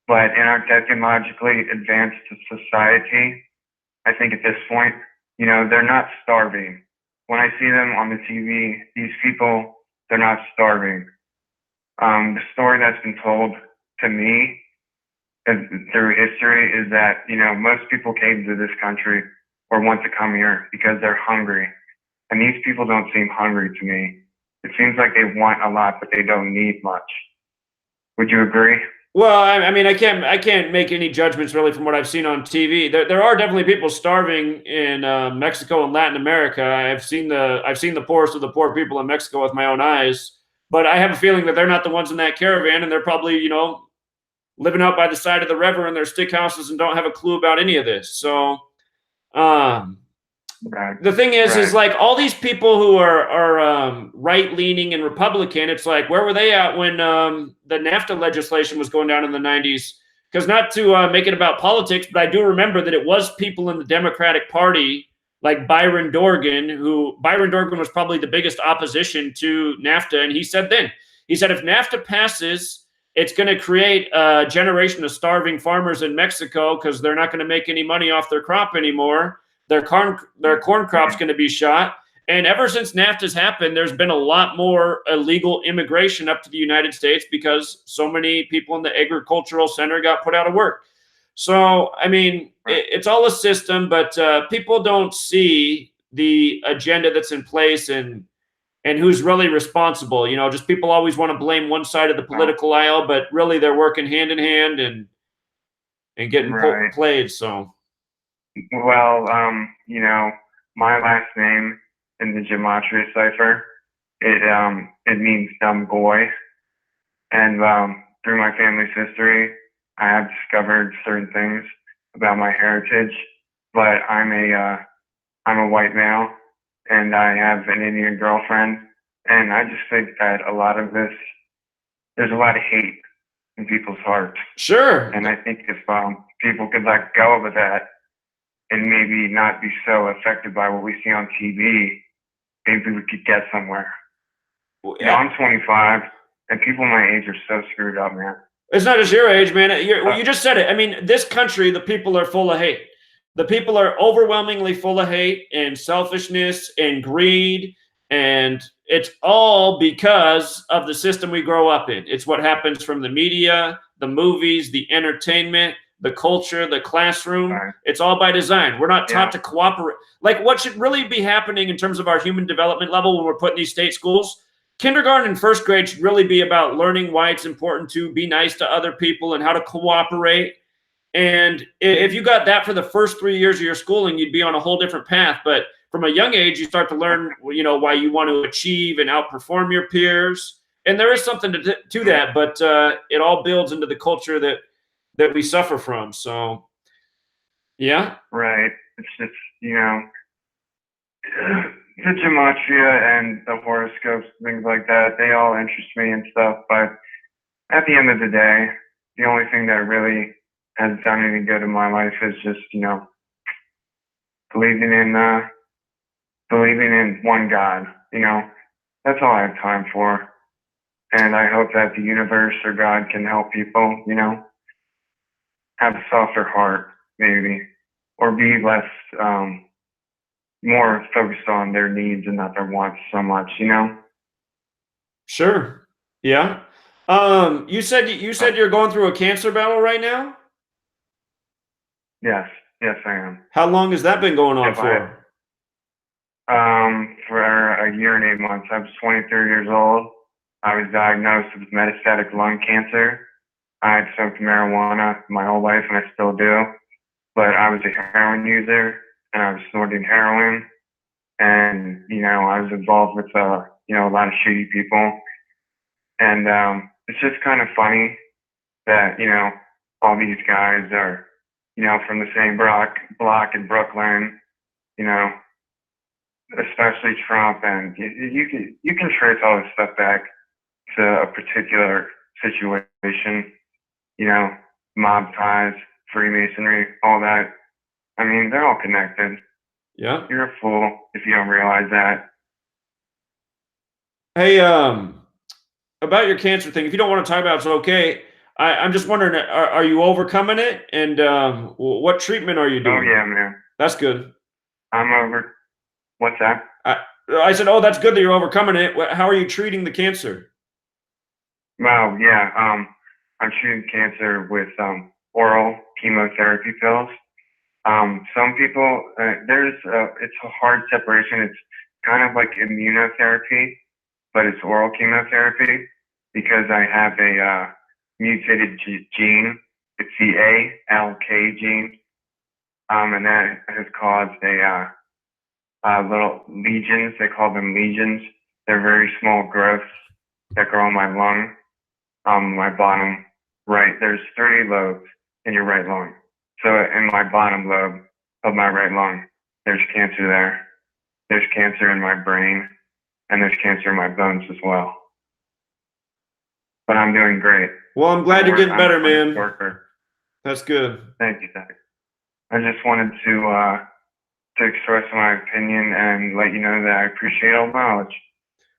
but in our technologically advanced society, I think at this point, you know, they're not starving. When I see them on the TV, these people, they're not starving. The story that's been told to me through history is that, you know, most people came to this country or want to come here because they're hungry. And these people don't seem hungry to me. It seems like they want a lot, but they don't need much. Would you agree? Well, I mean, I can't make any judgments really from what I've seen on TV. There are definitely people starving in Mexico and Latin America. I've seen the poorest of the poor people in Mexico with my own eyes. But I have a feeling that they're not the ones in that caravan, and they're probably, you know, living out by the side of the river in their stick houses and don't have a clue about any of this. So, the thing is like all these people who are right-leaning and Republican, it's like, where were they at when the NAFTA legislation was going down in the 90s? Because not to make it about politics, but I do remember that it was people in the Democratic Party like Byron Dorgan was probably the biggest opposition to NAFTA. And he said if NAFTA passes, it's going to create a generation of starving farmers in Mexico because they're not going to make any money off their crop anymore. Their corn crop's going to be shot. And ever since NAFTA's happened, there's been a lot more illegal immigration up to the United States because so many people in the agricultural center got put out of work. So, I mean, it's all a system, but people don't see the agenda that's in place and who's really responsible. You know, just people always want to blame one side of the political aisle, but really they're working hand in hand and getting played. So. Well, you know, my last name in the Gematria cipher, it means dumb boy. And through my family's history, I have discovered certain things about my heritage. But I'm a white male, and I have an Indian girlfriend. And I just think that a lot of this, there's a lot of hate in people's hearts. Sure. And I think if people could let go of that, and maybe not be so affected by what we see on TV, maybe we could get somewhere. Yeah. You know, I'm 25, and people my age are so screwed up, man. It's not just your age, man. You just said it. I mean, this country, the people are full of hate. The people are overwhelmingly full of hate and selfishness and greed, and it's all because of the system we grow up in. It's what happens from the media, the movies, the entertainment, the culture, the classroom. Right. It's all by design. We're not taught to cooperate. Like what should really be happening in terms of our human development level when we're put in these state schools kindergarten and first grade should really be about learning why it's important to be nice to other people and how to cooperate. And if you got that for the first 3 years of your schooling, you'd be on a whole different path. But from a young age, you start to learn, why you want to achieve and outperform your peers. And there is something to that, but it all builds into the culture that we suffer from. So, yeah. Right. It's just, the Gematria and the horoscopes, things like that, they all interest me and stuff. But at the end of the day, the only thing that really has done any good in my life is just, believing in one God. That's all I have time for. And I hope that the universe or God can help people, have a softer heart, maybe, or be less, more focused on their needs and not their wants so much, Sure. Yeah. You said you're going through a cancer battle right now? Yes, I am. How long has that been going on for? For a year and 8 months. I was 23 years old. I was diagnosed with metastatic lung cancer. I had smoked marijuana my whole life, and I still do. But I was a heroin user, and I was snorting heroin. And, I was involved with, a lot of shitty people. And it's just kind of funny that, all these guys are, from the same block in Brooklyn, especially Trump. And you can trace all this stuff back to a particular situation, mob ties, Freemasonry, all that. I mean, they're all connected. Yeah. You're a fool if you don't realize that. Hey, about your cancer thing, if you don't want to talk about it, it's okay. I'm just wondering, are you overcoming it? And what treatment are you doing? Oh, yeah, man. That's good. I'm over. What's that? I said, oh, that's good that you're overcoming it. How are you treating the cancer? Well, yeah. I'm treating cancer with oral chemotherapy pills. Some people, it's a hard separation. It's kind of like immunotherapy, but it's oral chemotherapy because I have a mutated gene. It's the ALK gene, and that has caused little lesions. They call them lesions. They're very small growths that grow on my lung, my bottom right. There's 30 lobes in your right lung. So in my bottom lobe of my right lung, there's cancer there. There's cancer in my brain, and there's cancer in my bones as well. But I'm doing great. Well, I'm glad you're getting better, man. Worker. That's good. Thank you, Zach. I just wanted to express my opinion and let you know that I appreciate all knowledge.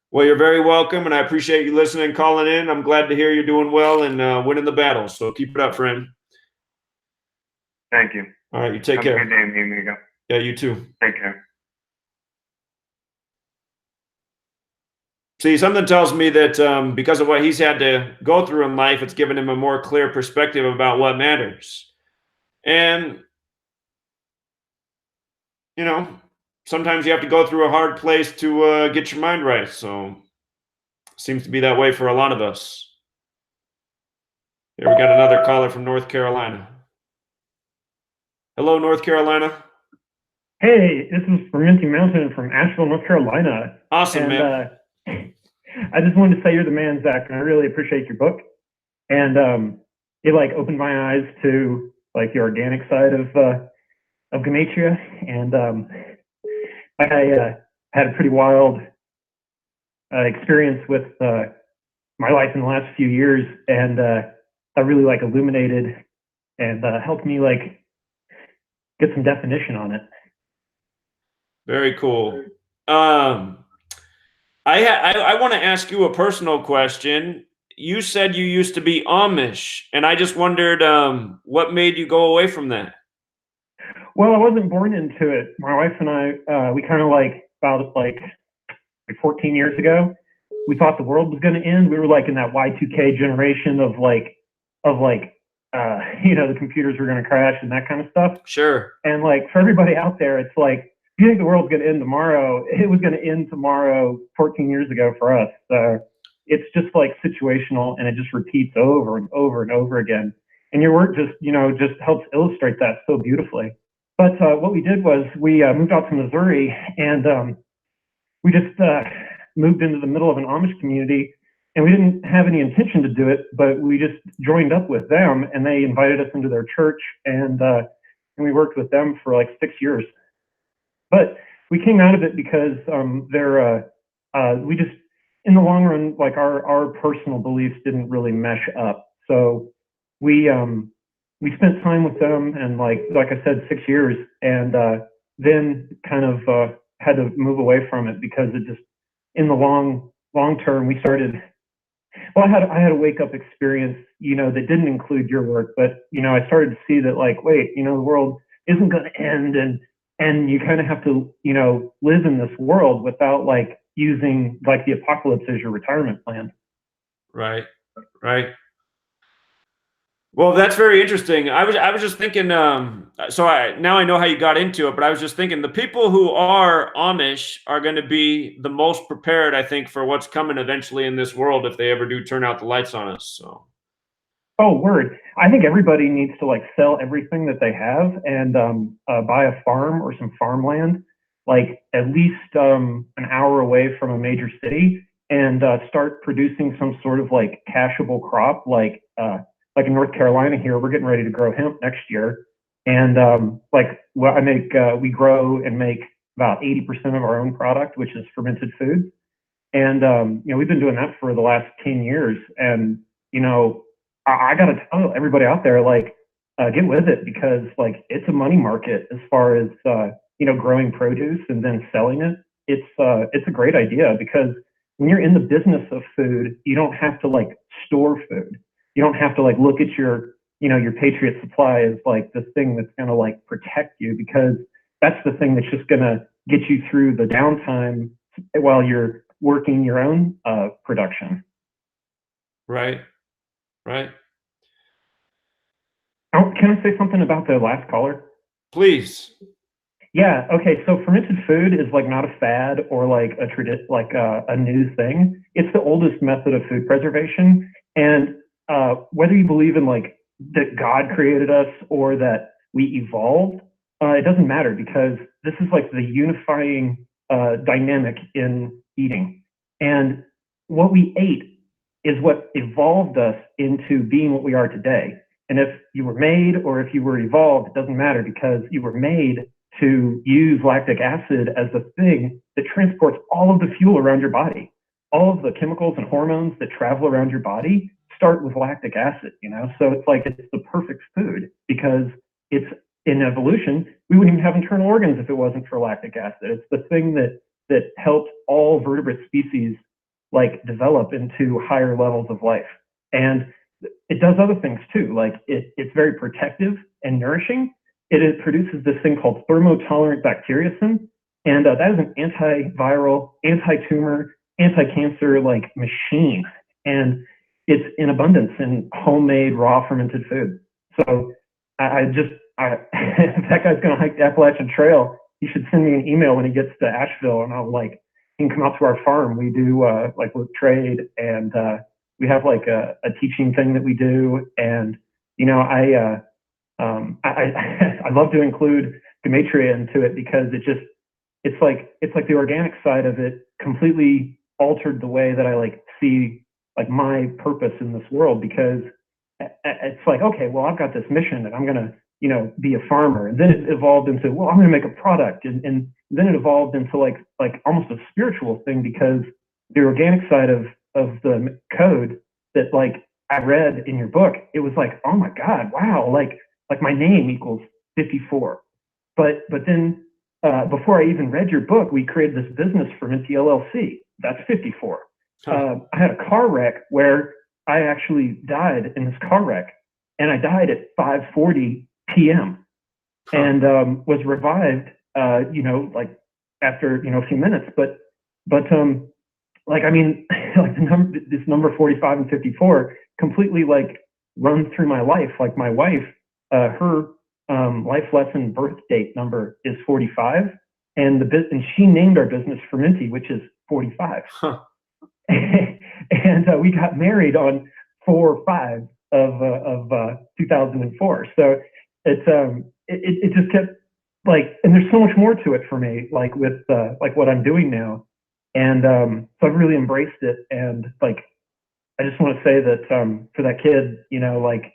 Well, you're very welcome, and I appreciate you listening and calling in. I'm glad to hear you're doing well and winning the battle. So keep it up, friend. Thank you. All right, you take care. Have a good day, mi amigo. Yeah, you too. Take care. See, something tells me that because of what he's had to go through in life, it's given him a more clear perspective about what matters. And, sometimes you have to go through a hard place to get your mind right. So seems to be that way for a lot of us. Here we got another caller from North Carolina. Hello, North Carolina. Hey, this is Minty Mountain from Asheville, North Carolina. Awesome, man. I just wanted to say you're the man, Zach, and I really appreciate your book. And it opened my eyes to the organic side of Gematria. And I had a pretty wild experience with my life in the last few years, and that really illuminated and helped me get some definition on it. Very cool. I want to ask you a personal question. You said you used to be Amish, and I just wondered what made you go away from that? Well, I wasn't born into it. My wife and I, we kind of about 14 years ago, we thought the world was going to end. We were in that Y2K generation of the computers were going to crash and that kind of stuff. Sure. And for everybody out there, it's you think the world's going to end tomorrow, it was going to end tomorrow 14 years ago for us. So it's just like situational, and it just repeats over and over and over again. And your work just, just helps illustrate that so beautifully. But what we did was we moved out to Missouri, and we just moved into the middle of an Amish community, and we didn't have any intention to do it, but we just joined up with them, and they invited us into their church, and we worked with them for like 6 years. But we came out of it because we just, in the long run, like our personal beliefs didn't really mesh up. So we spent time with them, and like I said, 6 years, and then kind of had to move away from it because it just, in the long term, we started. Well, I had a wake up experience, that didn't include your work, but I started to see that, like, wait, the world isn't going to end, and you kind of have to, live in this world without like using like the apocalypse as your retirement plan. Right. Well, that's very interesting. I was just thinking. Now I know how you got into it, but I was just thinking the people who are Amish are going to be the most prepared, I think, for what's coming eventually in this world if they ever do turn out the lights on us. So. Oh, word! I think everybody needs to like sell everything that they have and buy a farm or some farmland, like at least an hour away from a major city, and start producing some sort of like cashable crop, like in North Carolina here, we're getting ready to grow hemp next year, and we grow and make about 80% of our own product, which is fermented foods, and we've been doing that for the last 10 years, and I got to tell everybody out there, like, get with it, because like it's a money market as far as growing produce and then selling it. It's a great idea, because when you're in the business of food, you don't have to like store food. You don't have to like look at your Patriot Supply as like the thing that's going to like protect you, because that's the thing that's just going to get you through the downtime while you're working your own production. Right. Oh, can I say something about the last caller? Please. Yeah. Okay. So fermented food is like not a fad or like a new thing. It's the oldest method of food preservation, and whether you believe in like that God created us or that we evolved, it doesn't matter, because this is like the unifying dynamic in eating, and what we ate is what evolved us into being what we are today. And if you were made or if you were evolved, it doesn't matter, because you were made to use lactic acid as the thing that transports all of the fuel around your body. All of the chemicals and hormones that travel around your body start with lactic acid, So it's like it's the perfect food, because it's in evolution. We wouldn't even have internal organs if it wasn't for lactic acid. It's the thing that helped all vertebrate species like develop into higher levels of life. And it does other things too. Like it's very protective and nourishing. It produces this thing called thermotolerant bacteriocin, and that is an antiviral, anti-tumor, anti-cancer like machine, and it's in abundance in homemade raw fermented food. So if that guy's going to hike the Appalachian Trail, he should send me an email when he gets to Asheville, and I'll like, he can come out to our farm. We do like with trade, and we have like a teaching thing that we do, and I love to include Gematria into it, because it's like the organic side of it completely altered the way that I like see like my purpose in this world, because it's like, okay, well, I've got this mission and I'm gonna be a farmer, and then it evolved into, well, I'm gonna make a product, and then it evolved into like almost a spiritual thing, because the organic side of the code that like I read in your book, it was like, oh my God, wow, like my name equals 54. But then before I even read your book, we created this business for Minty LLC. That's 54. I had a car wreck where I actually died in this car wreck, and I died at 5:40 p.m. and was revived, like after a few minutes. But like, I mean, like this number 45 and 54 completely like runs through my life. Like my wife, her life lesson birth date number is 45, and she named our business Fermenti, which is 45. Huh. And we got married on 4/5 of 2004. So it just kept like, and there's so much more to it for me, like with like what I'm doing now, and so I've really embraced it. And like, I just want to say that for that kid, you know, like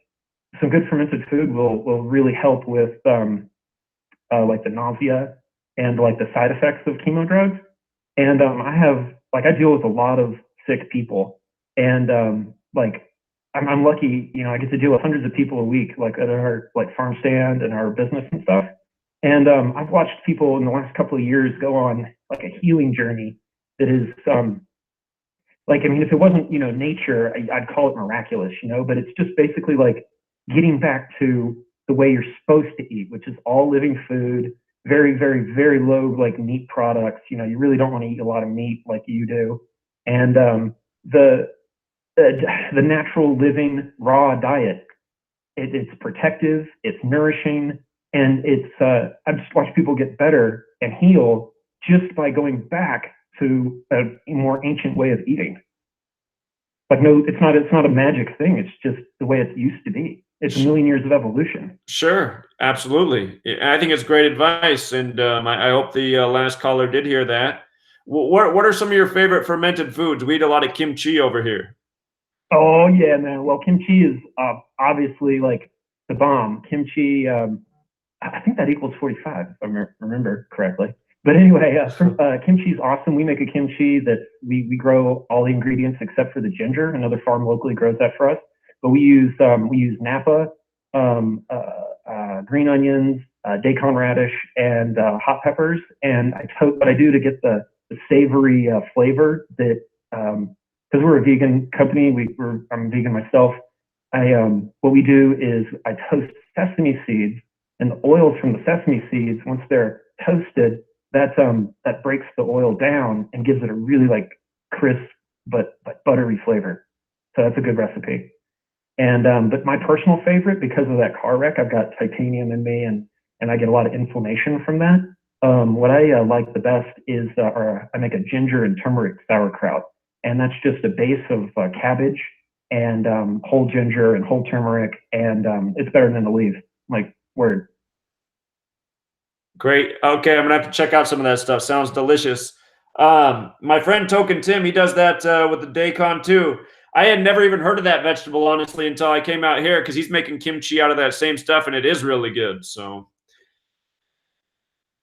some good fermented food will really help with like the nausea and like the side effects of chemo drugs. And I deal with a lot of sick people, and like I'm lucky, you know, I get to deal with hundreds of people a week, like at our like farm stand and our business and stuff. And I've watched people in the last couple of years go on like a healing journey that is like, I mean, if it wasn't, you know, nature, I'd call it miraculous, you know, but it's just basically like getting back to the way you're supposed to eat, which is all living food, very, very, very low like meat products. You know, you really don't want to eat a lot of meat like you do. And the the natural living raw diet, it's protective, it's nourishing, and I've just watched people get better and heal just by going back to a more ancient way of eating. Like, no, it's not a magic thing. It's just the way it used to be. It's a million years of evolution. Sure, absolutely. I think it's great advice, and I hope the last caller did hear that. What are some of your favorite fermented foods? We eat a lot of kimchi over here. Oh yeah, man. Well, kimchi is obviously like the bomb. Kimchi, I think that equals 45, if I remember correctly. But anyway, kimchi is awesome. We make a kimchi that we grow all the ingredients except for the ginger. Another farm locally grows that for us. But we use napa, green onions, daikon radish, and hot peppers. And what I do to get the savory flavor that, because we're a vegan company, I'm vegan myself. What we do is I toast sesame seeds, and the oils from the sesame seeds, once they're toasted, that breaks the oil down and gives it a really like crisp but buttery flavor. So that's a good recipe. And but my personal favorite, because of that car wreck, I've got titanium in me, and I get a lot of inflammation from that. What I like the best is I make a ginger and turmeric sauerkraut, and that's just a base of cabbage and whole ginger and whole turmeric, and it's better than the leaf. Like, word. Great. Okay, I'm gonna have to check out some of that stuff. Sounds delicious. My friend Token Tim, he does that with the daikon too. I had never even heard of that vegetable, honestly, until I came out here, because he's making kimchi out of that same stuff, and it is really good. So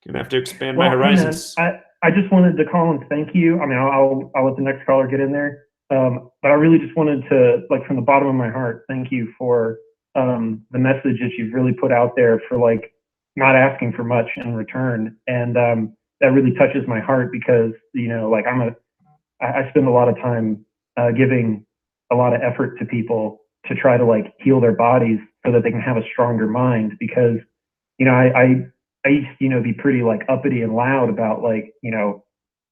gonna have to expand my horizons. Hey man, I just wanted to call and thank you. I mean, I'll let the next caller get in there, but I really just wanted to, like, from the bottom of my heart, thank you for the message that you've really put out there for like not asking for much in return, and that really touches my heart, because you know, like I spend a lot of time giving a lot of effort to people to try to like heal their bodies so that they can have a stronger mind, because you know, I used to, you know, be pretty like uppity and loud about like, you know,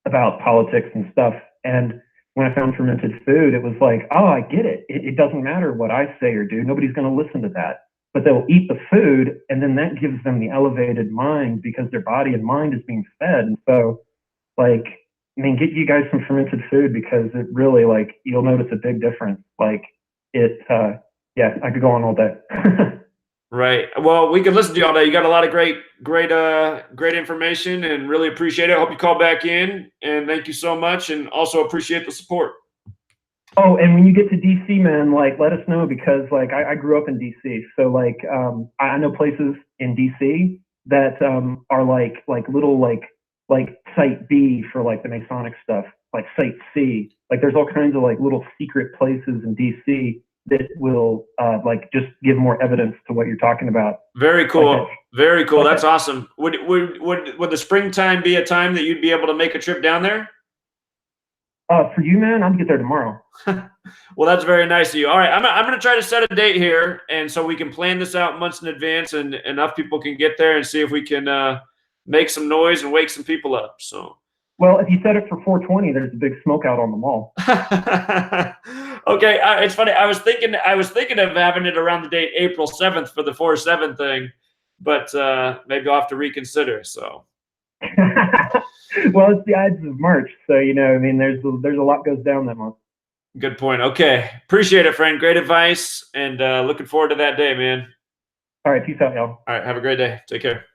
about politics and stuff. And when I found fermented food, it was like, oh, I get it. It doesn't matter what I say or do. Nobody's going to listen to that. But they'll eat the food, and then that gives them the elevated mind, because their body and mind is being fed. And so, like, I mean, get you guys some fermented food, because it really, like, you'll notice a big difference. Like, yeah, I could go on all day. Right. Well, we could listen to you all day. You got a lot of great information, and really appreciate it. I hope you call back in, and thank you so much, and also appreciate the support. Oh, and when you get to DC, man, like, let us know, because like I grew up in DC, so like I know places in DC that are like little like Site B for like the Masonic stuff, like Site C. Like, there's all kinds of like little secret places in DC that will like just give more evidence to what you're talking about. Very cool. Like Very cool. like That's awesome. Would the springtime be a time that you'd be able to make a trip down there? For you, man, I'll get there tomorrow. Well, that's very nice of you. All right, I'm going to try to set a date here, and so we can plan this out months in advance, and enough people can get there, and see if we can make some noise and wake some people up. So. Well, if you set it for 4:20, there's a big smoke out on the mall. Okay, it's funny. I was thinking of having it around the date April 7th for the 4/7 thing, but maybe I'll have to reconsider. So. Well, it's the Ides of March, so you know, I mean, there's a lot goes down that month. Good point. Okay. Appreciate it, friend. Great advice, and looking forward to that day, man. All right, peace out, y'all. All right. Have a great day. Take care.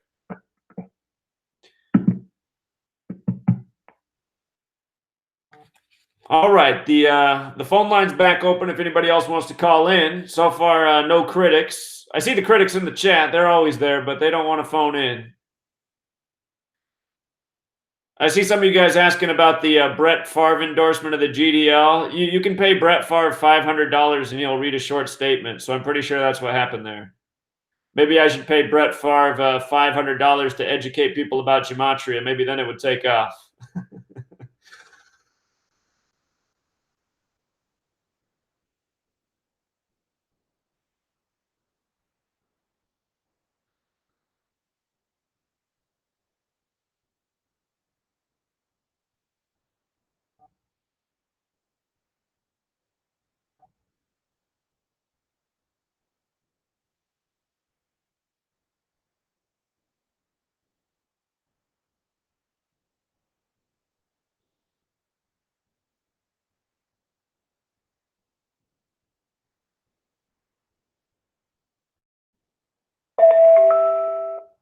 All right. The phone line's back open if anybody else wants to call in. So far, no critics. I see the critics in the chat. They're always there, but they don't want to phone in. I see some of you guys asking about the Brett Favre endorsement of the GDL. You can pay Brett Favre $500 and he'll read a short statement. So I'm pretty sure that's what happened there. Maybe I should pay Brett Favre $500 to educate people about Gematria. Maybe then it would take off.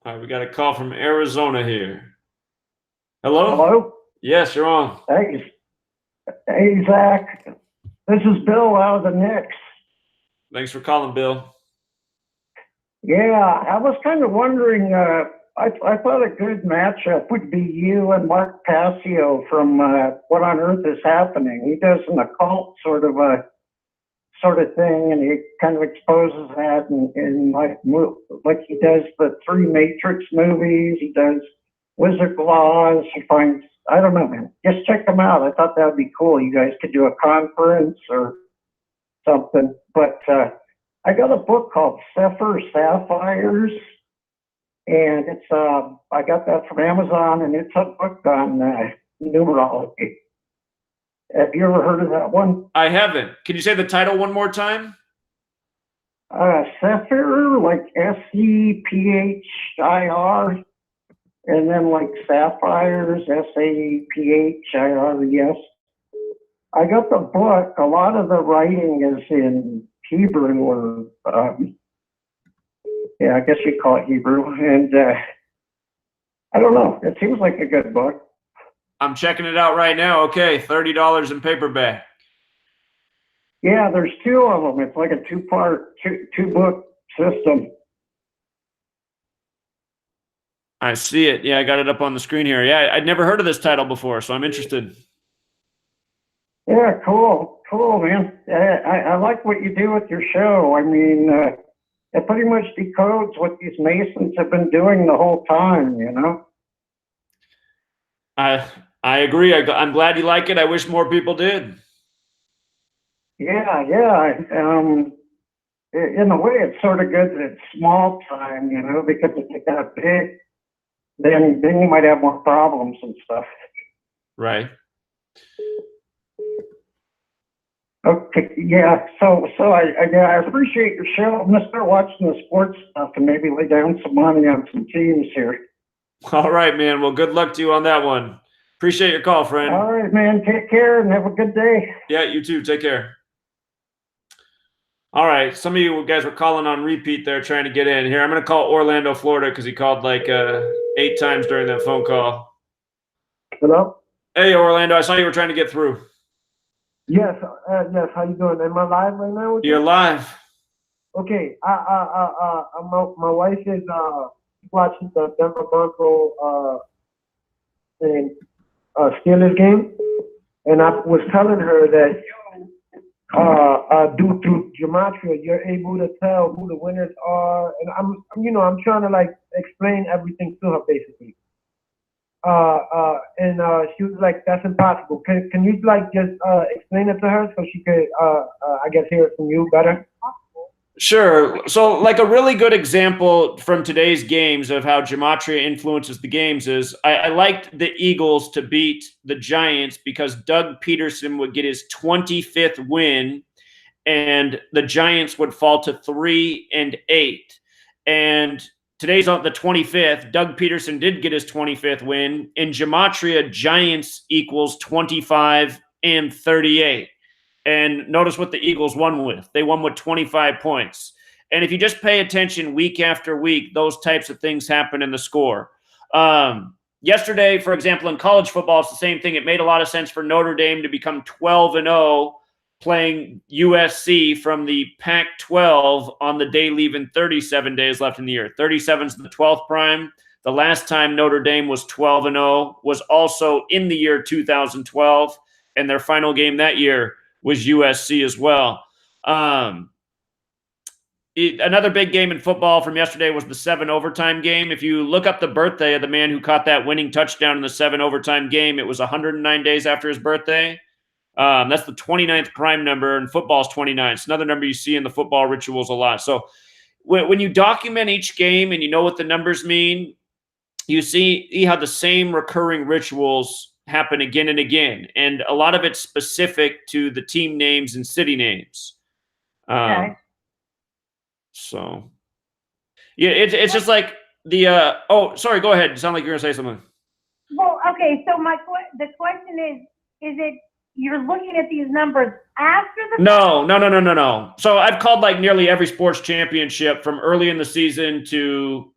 All right, we got a call from Arizona here. Hello? Hello? Yes, you're on. Hey, Zach. This is Bill out of the Knicks. Thanks for calling, Bill. Yeah, I was kind of wondering, I thought a good matchup would be you and Mark Passio from What on Earth is Happening. He does an occult sort of thing, and he kind of exposes that in like he does the 3 Matrix movies. He does Wizard of Oz. He finds, I don't know, man. Just check them out. I thought that would be cool. You guys could do a conference or something. But I got a book called Sapphires, and it's I got that from Amazon, and it's a book on numerology. Have you ever heard of that one? I haven't. Can you say the title one more time? Sapphire, like Sephir, and then like Sapphires, Saphirs. I got the book. A lot of the writing is in Hebrew, or yeah, I guess you call it Hebrew. And I don't know. It seems like a good book. I'm checking it out right now. Okay, $30 in paperback. Yeah, there's 2 of them. It's like a 2-part, two book system. I see it. Yeah, I got it up on the screen here. Yeah, I'd never heard of this title before, so I'm interested. Yeah, cool, man. I like what you do with your show. I mean, it pretty much decodes what these Masons have been doing the whole time, you know? I agree. I'm glad you like it. I wish more people did. Yeah. In a way, it's sort of good that it's small time, you know, because if it got big, then you might have more problems and stuff. Right. Okay, yeah. So I appreciate your show. I'm gonna start watching the sports stuff and maybe lay down some money on some teams here. All right, man. Well, good luck to you on that one. Appreciate your call, friend. All right, man. Take care and have a good day. Yeah, you too. Take care. All right. Some of you guys were calling on repeat there trying to get in. Here, I'm going to call Orlando, Florida, because he called like 8 times during that phone call. Hello? Hey, Orlando. I saw you were trying to get through. Yes. Yes. How you doing? Am I live right now? You're live. Okay. My wife is watching the Denver Bronco Steelers game, and I was telling her that due to Gematria, you're able to tell who the winners are, and I'm trying to like explain everything to her basically. And she was like, "That's impossible. Can you like just explain it to her so she could I guess hear it from you better?" Sure. So, like a really good example from today's games of how Gematria influences the games is I liked the Eagles to beat the Giants because Doug Peterson would get his 25th win and the Giants would fall to 3-8. And today's on the 25th. Doug Peterson did get his 25th win. In Gematria, Giants equals 25 and 38. And notice what the Eagles won with. They won with 25 points. And if you just pay attention week after week, those types of things happen in the score. Yesterday, for example, in college football, it's the same thing. It made a lot of sense for Notre Dame to become 12-0 playing USC from the Pac-12 on the day leaving 37 days left in the year. 37 is the 12th prime. The last time Notre Dame was 12-0 was also in the year 2012, and their final game that year was USC as well. Another big game in football from yesterday was the 7 overtime game. If you look up the birthday of the man who caught that winning touchdown in the 7 overtime game, it was 109 days after his birthday. That's the 29th prime number, and football's 29. It's another number you see in the football rituals a lot. So when you document each game and you know what the numbers mean, you see how the same recurring rituals happen again and again. And a lot of it's specific to the team names and city names. Okay. So, yeah, it's just like the oh, sorry, go ahead. You sound like you're gonna say something. Well, okay. So the question is it you're looking at these numbers after the? No. So I've called like nearly every sports championship from early in the season to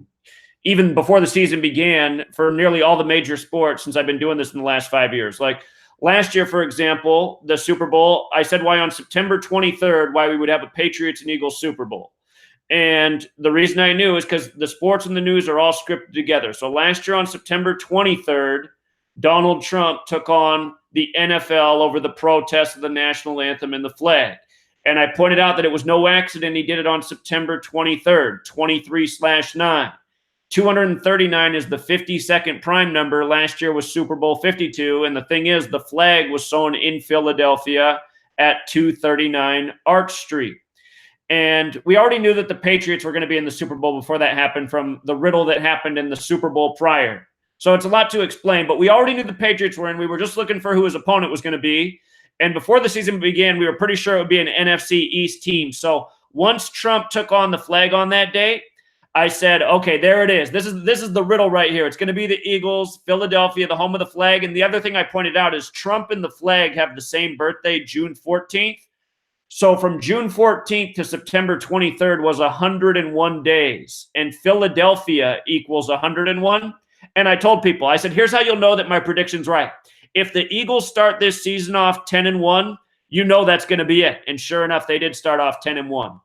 even before the season began for nearly all the major sports since I've been doing this in the last 5 years. Like last year, for example, the Super Bowl, I said why on September 23rd, why we would have a Patriots and Eagles Super Bowl. And the reason I knew is because the sports and the news are all scripted together. So last year on September 23rd, Donald Trump took on the NFL over the protest of the national anthem and the flag. And I pointed out that it was no accident he did it on September 23rd, 23/9. 239 is the 52nd prime number. Last year was Super Bowl 52. And the thing is, the flag was sewn in Philadelphia at 239 Arch Street. And we already knew that the Patriots were going to be in the Super Bowl before that happened from the riddle that happened in the Super Bowl prior. So it's a lot to explain, but we already knew the Patriots were in. We were just looking for who his opponent was going to be. And before the season began, we were pretty sure it would be an NFC East team. So once Trump took on the flag on that date, I said, okay, there it is. This is the riddle right here. It's going to be the Eagles, Philadelphia, the home of the flag. And the other thing I pointed out is Trump and the flag have the same birthday, June 14th. So from June 14th to September 23rd was 101 days, and Philadelphia equals 101. And I told people, I said, here's how you'll know that my prediction's right. If the Eagles start this season off 10-1, you know that's going to be it. And sure enough, they did start off 10-1.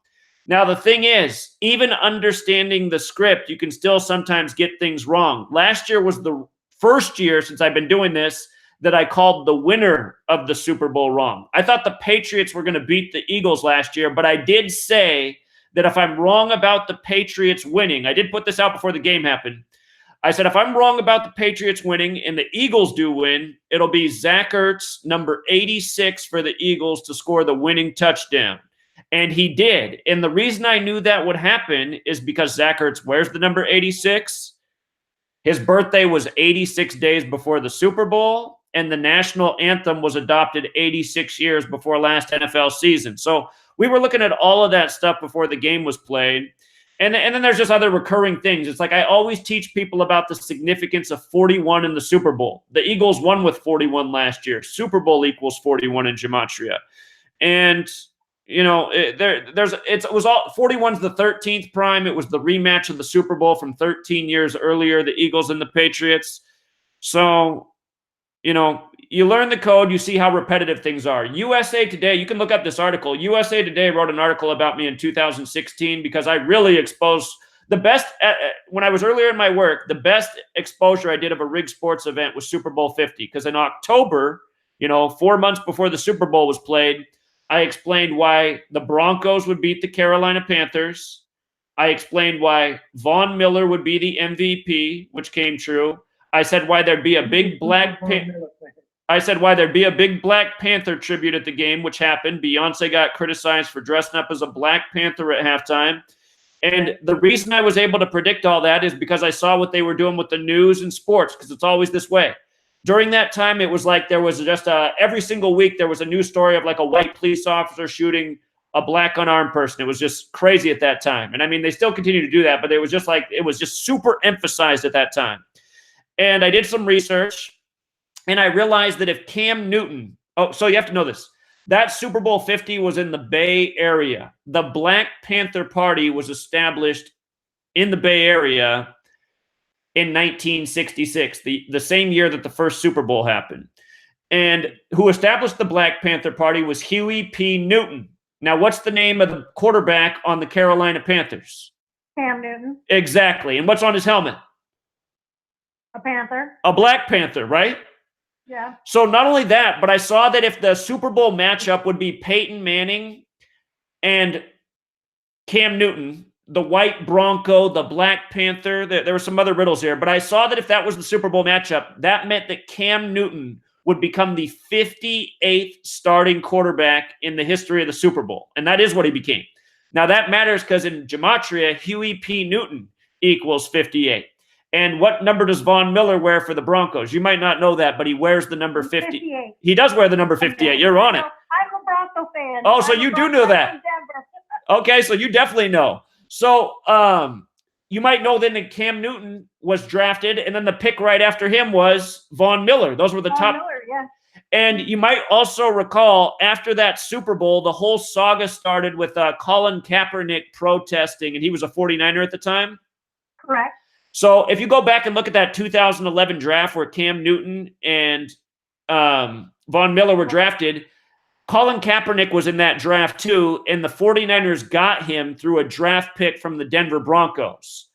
Now, the thing is, even understanding the script, you can still sometimes get things wrong. Last year was the first year since I've been doing this that I called the winner of the Super Bowl wrong. I thought the Patriots were going to beat the Eagles last year, but I did say that if I'm wrong about the Patriots winning, I did put this out before the game happened. I said, if I'm wrong about the Patriots winning and the Eagles do win, it'll be Zach Ertz, number 86 for the Eagles to score the winning touchdown. And he did. And the reason I knew that would happen is because Zach Ertz wears the number 86. His birthday was 86 days before the Super Bowl, and the national anthem was adopted 86 years before last NFL season. So we were looking at all of that stuff before the game was played. And then there's just other recurring things. It's like I always teach people about the significance of 41 in the Super Bowl. The Eagles won with 41 last year. Super Bowl equals 41 in Gematria. And you know, it was all 41's the 13th prime. It was the rematch of the Super Bowl from 13 years earlier, the Eagles and the Patriots. So, you know, you learn the code, you see how repetitive things are. USA Today, you can look up this article. USA Today wrote an article about me in 2016 because I really exposed the best, when I was earlier in my work, the best exposure I did of a rigged sports event was Super Bowl 50. Because in October, you know, 4 months before the Super Bowl was played, I explained why the Broncos would beat the Carolina Panthers. I explained why Von Miller would be the MVP, which came true. I said why there'd be a big Black Panther tribute at the game, which happened. Beyonce got criticized for dressing up as a Black Panther at halftime. And the reason I was able to predict all that is because I saw what they were doing with the news and sports, because it's always this way. During that time, it was like there was just every single week there was a news story of like a white police officer shooting a black unarmed person. It was just crazy at that time. And I mean, they still continue to do that, but it was just super emphasized at that time. And I did some research and I realized that if Cam Newton, so you have to know this, that Super Bowl 50 was in the Bay Area. The Black Panther Party was established in the Bay Area in 1966, the same year that the first Super Bowl happened. And who established the Black Panther Party was Huey P. Newton. Now, what's the name of the quarterback on the Carolina Panthers? Cam Newton. Exactly. And what's on his helmet? A panther. A Black Panther, right? Yeah. So not only that, but I saw that if the Super Bowl matchup would be Peyton Manning and Cam Newton, the white Bronco, the Black Panther, there were some other riddles here, but I saw that if that was the Super Bowl matchup, that meant that Cam Newton would become the 58th starting quarterback in the history of the Super Bowl. And that is what he became. Now that matters because in Gematria, Huey P. Newton equals 58. And what number does Von Miller wear for the Broncos? You might not know that, but he wears the number 50. 58. He does wear the number 58. You're on it. I'm a Bronco fan. Oh, so you do know that. Okay, so you definitely know. So you might know then that Cam Newton was drafted, and then the pick right after him was Von Miller. Those were the top. Miller, yeah. And you might also recall after that Super Bowl, the whole saga started with Colin Kaepernick protesting, and he was a 49er at the time. Correct. So if you go back and look at that 2011 draft where Cam Newton and Von Miller were drafted, Colin Kaepernick was in that draft too, and the 49ers got him through a draft pick from the Denver Broncos.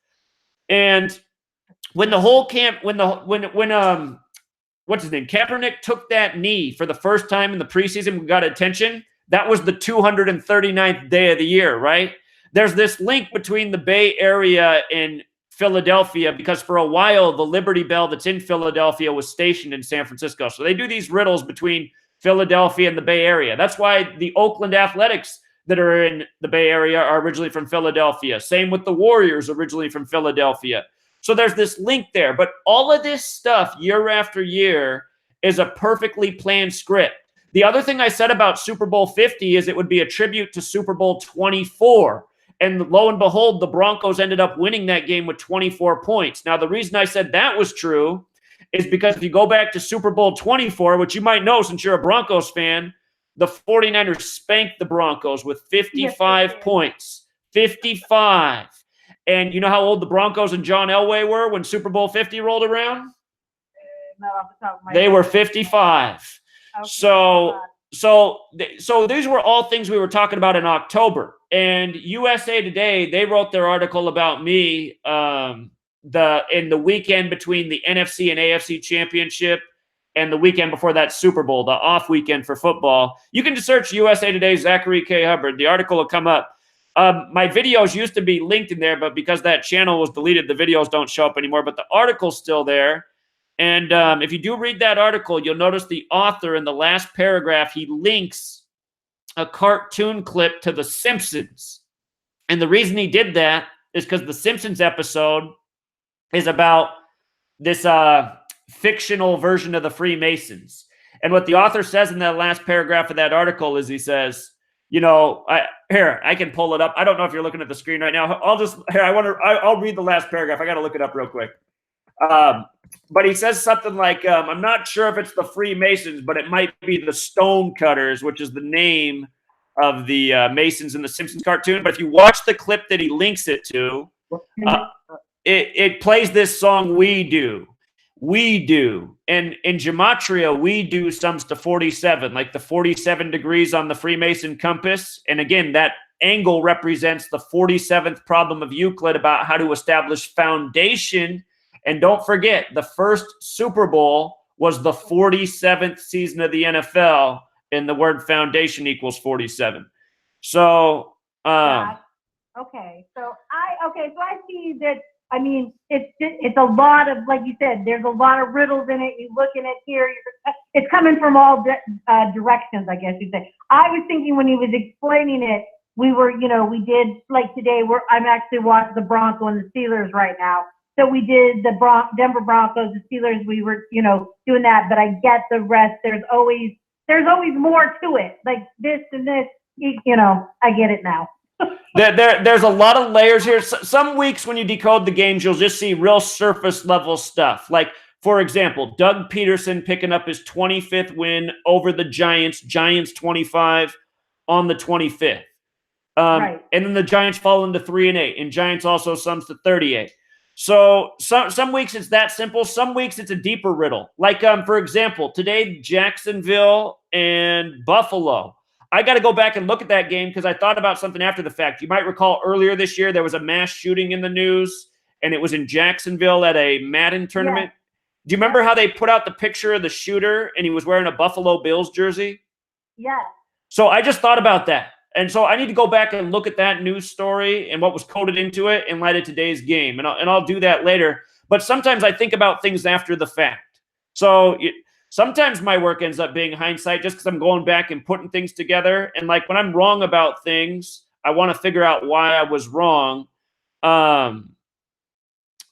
And when the whole what's his name? Kaepernick took that knee for the first time in the preseason and got attention. That was the 239th day of the year, right? There's this link between the Bay Area and Philadelphia because for a while, the Liberty Bell that's in Philadelphia was stationed in San Francisco. So they do these riddles between Philadelphia and the Bay Area. That's why the Oakland Athletics that are in the Bay Area are originally from Philadelphia. Same with the Warriors, originally from Philadelphia. So there's this link there. But all of this stuff year after year is a perfectly planned script. The other thing I said about Super Bowl 50 is it would be a tribute to Super Bowl 24. And lo and behold, the Broncos ended up winning that game with 24 points. Now, the reason I said that was true is because if you go back to Super Bowl 24, which you might know since you're a Broncos fan, the 49ers spanked the Broncos with 55 points. 55. And you know how old the Broncos and John Elway were when Super Bowl 50 rolled around? Not off the top of my They head. were 55. Okay. So these were all things we were talking about in October. And USA Today, they wrote their article about me in the weekend between the NFC and AFC championship and the weekend before that Super Bowl, the off weekend for football. You can just search USA Today Zachary K. Hubbard. The article will come up. My videos used to be linked in there, but because that channel was deleted, the videos don't show up anymore. But the article's still there. And if you do read that article, you'll notice the author in the last paragraph, he links a cartoon clip to The Simpsons. And the reason he did that is because the Simpsons episode is about this fictional version of the Freemasons. And what the author says in that last paragraph of that article is he says, you know, I can pull it up. I don't know if you're looking at the screen right now. I'll read the last paragraph. I got to look it up real quick. But he says something like, I'm not sure if it's the Freemasons, but it might be the Stonecutters, which is the name of the Masons in the Simpsons cartoon. But if you watch the clip that he links it to, it plays this song, We Do. We do. And in Gematria, we do sums to 47, like the 47 degrees on the Freemason compass. And again, that angle represents the 47th problem of Euclid about how to establish foundation. And don't forget, the first Super Bowl was the 47th season of the NFL, and the word foundation equals 47. So, okay. So I see that. I mean, it's a lot of, like you said, there's a lot of riddles in it. You look in it here, it's coming from all directions, I guess you'd say. I was thinking when he was explaining it, we did, like today, I'm actually watching the Broncos and the Steelers right now. So we did the Denver Broncos, the Steelers, we were, doing that, but I get the rest. There's always more to it, like this and this. I get it now. There's a lot of layers here. Some weeks when you decode the games, you'll just see real surface level stuff. Like, for example, Doug Peterson picking up his 25th win over the Giants. Giants 25 on the 25th. Right. And then the Giants fall into 3-8, and Giants also sums to 38. So some weeks it's that simple. Some weeks it's a deeper riddle. Like, for example, today, Jacksonville and Buffalo. I got to go back and look at that game because I thought about something after the fact. You might recall earlier this year, there was a mass shooting in the news, and it was in Jacksonville at a Madden tournament. Yeah. Do you remember how they put out the picture of the shooter and he was wearing a Buffalo Bills jersey? Yeah. So I just thought about that. And so I need to go back and look at that news story and what was coded into it in light of today's game. And I'll do that later. But sometimes I think about things after the fact. So sometimes my work ends up being hindsight just because I'm going back and putting things together. And like when I'm wrong about things, I want to figure out why I was wrong.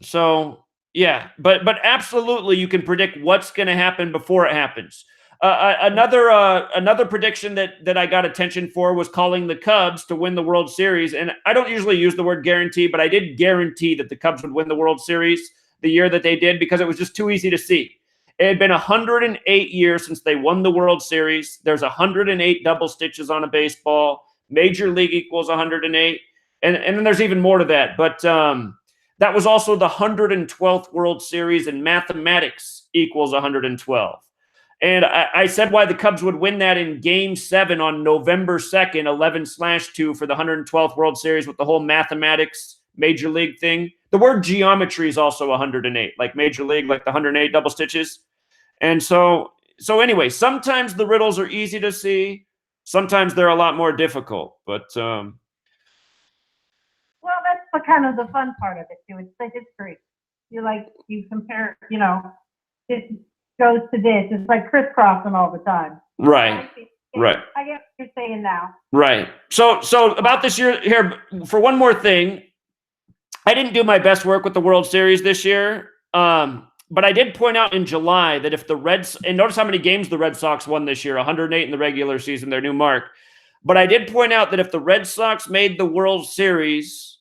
So yeah, but absolutely you can predict what's going to happen before it happens. Another prediction that I got attention for was calling the Cubs to win the World Series. And I don't usually use the word guarantee, but I did guarantee that the Cubs would win the World Series the year that they did because it was just too easy to see. It had been 108 years since they won the World Series. There's 108 double stitches on a baseball. Major League equals 108. And then there's even more to that. But that was also the 112th World Series, and mathematics equals 112. And I said why the Cubs would win that in Game 7 on November 2nd, 11/2 for the 112th World Series with the whole mathematics Major League thing. The word geometry is also 108, like Major League, like the 108 double stitches. And so anyway, sometimes the riddles are easy to see. Sometimes they're a lot more difficult. But well, that's the kind of the fun part of it too. It's the history. You compare, it goes to this. It's like crisscrossing all the time. Right. Right. I get what you're saying now. Right. So about this year here, for one more thing, I didn't do my best work with the World Series this year. But I did point out in July that if the Reds, and notice how many games the Red Sox won this year, 108 in the regular season, their new mark. But I did point out that if the Red Sox made the World Series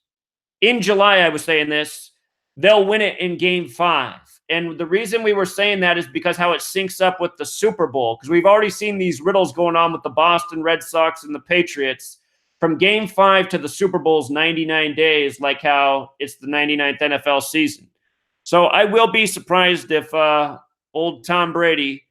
in July, I was saying this, they'll win it in Game 5. And the reason we were saying that is because how it syncs up with the Super Bowl. Because we've already seen these riddles going on with the Boston Red Sox and the Patriots. From Game 5 to the Super Bowl's 99 days, like how it's the 99th NFL season. So I will be surprised if old Tom Brady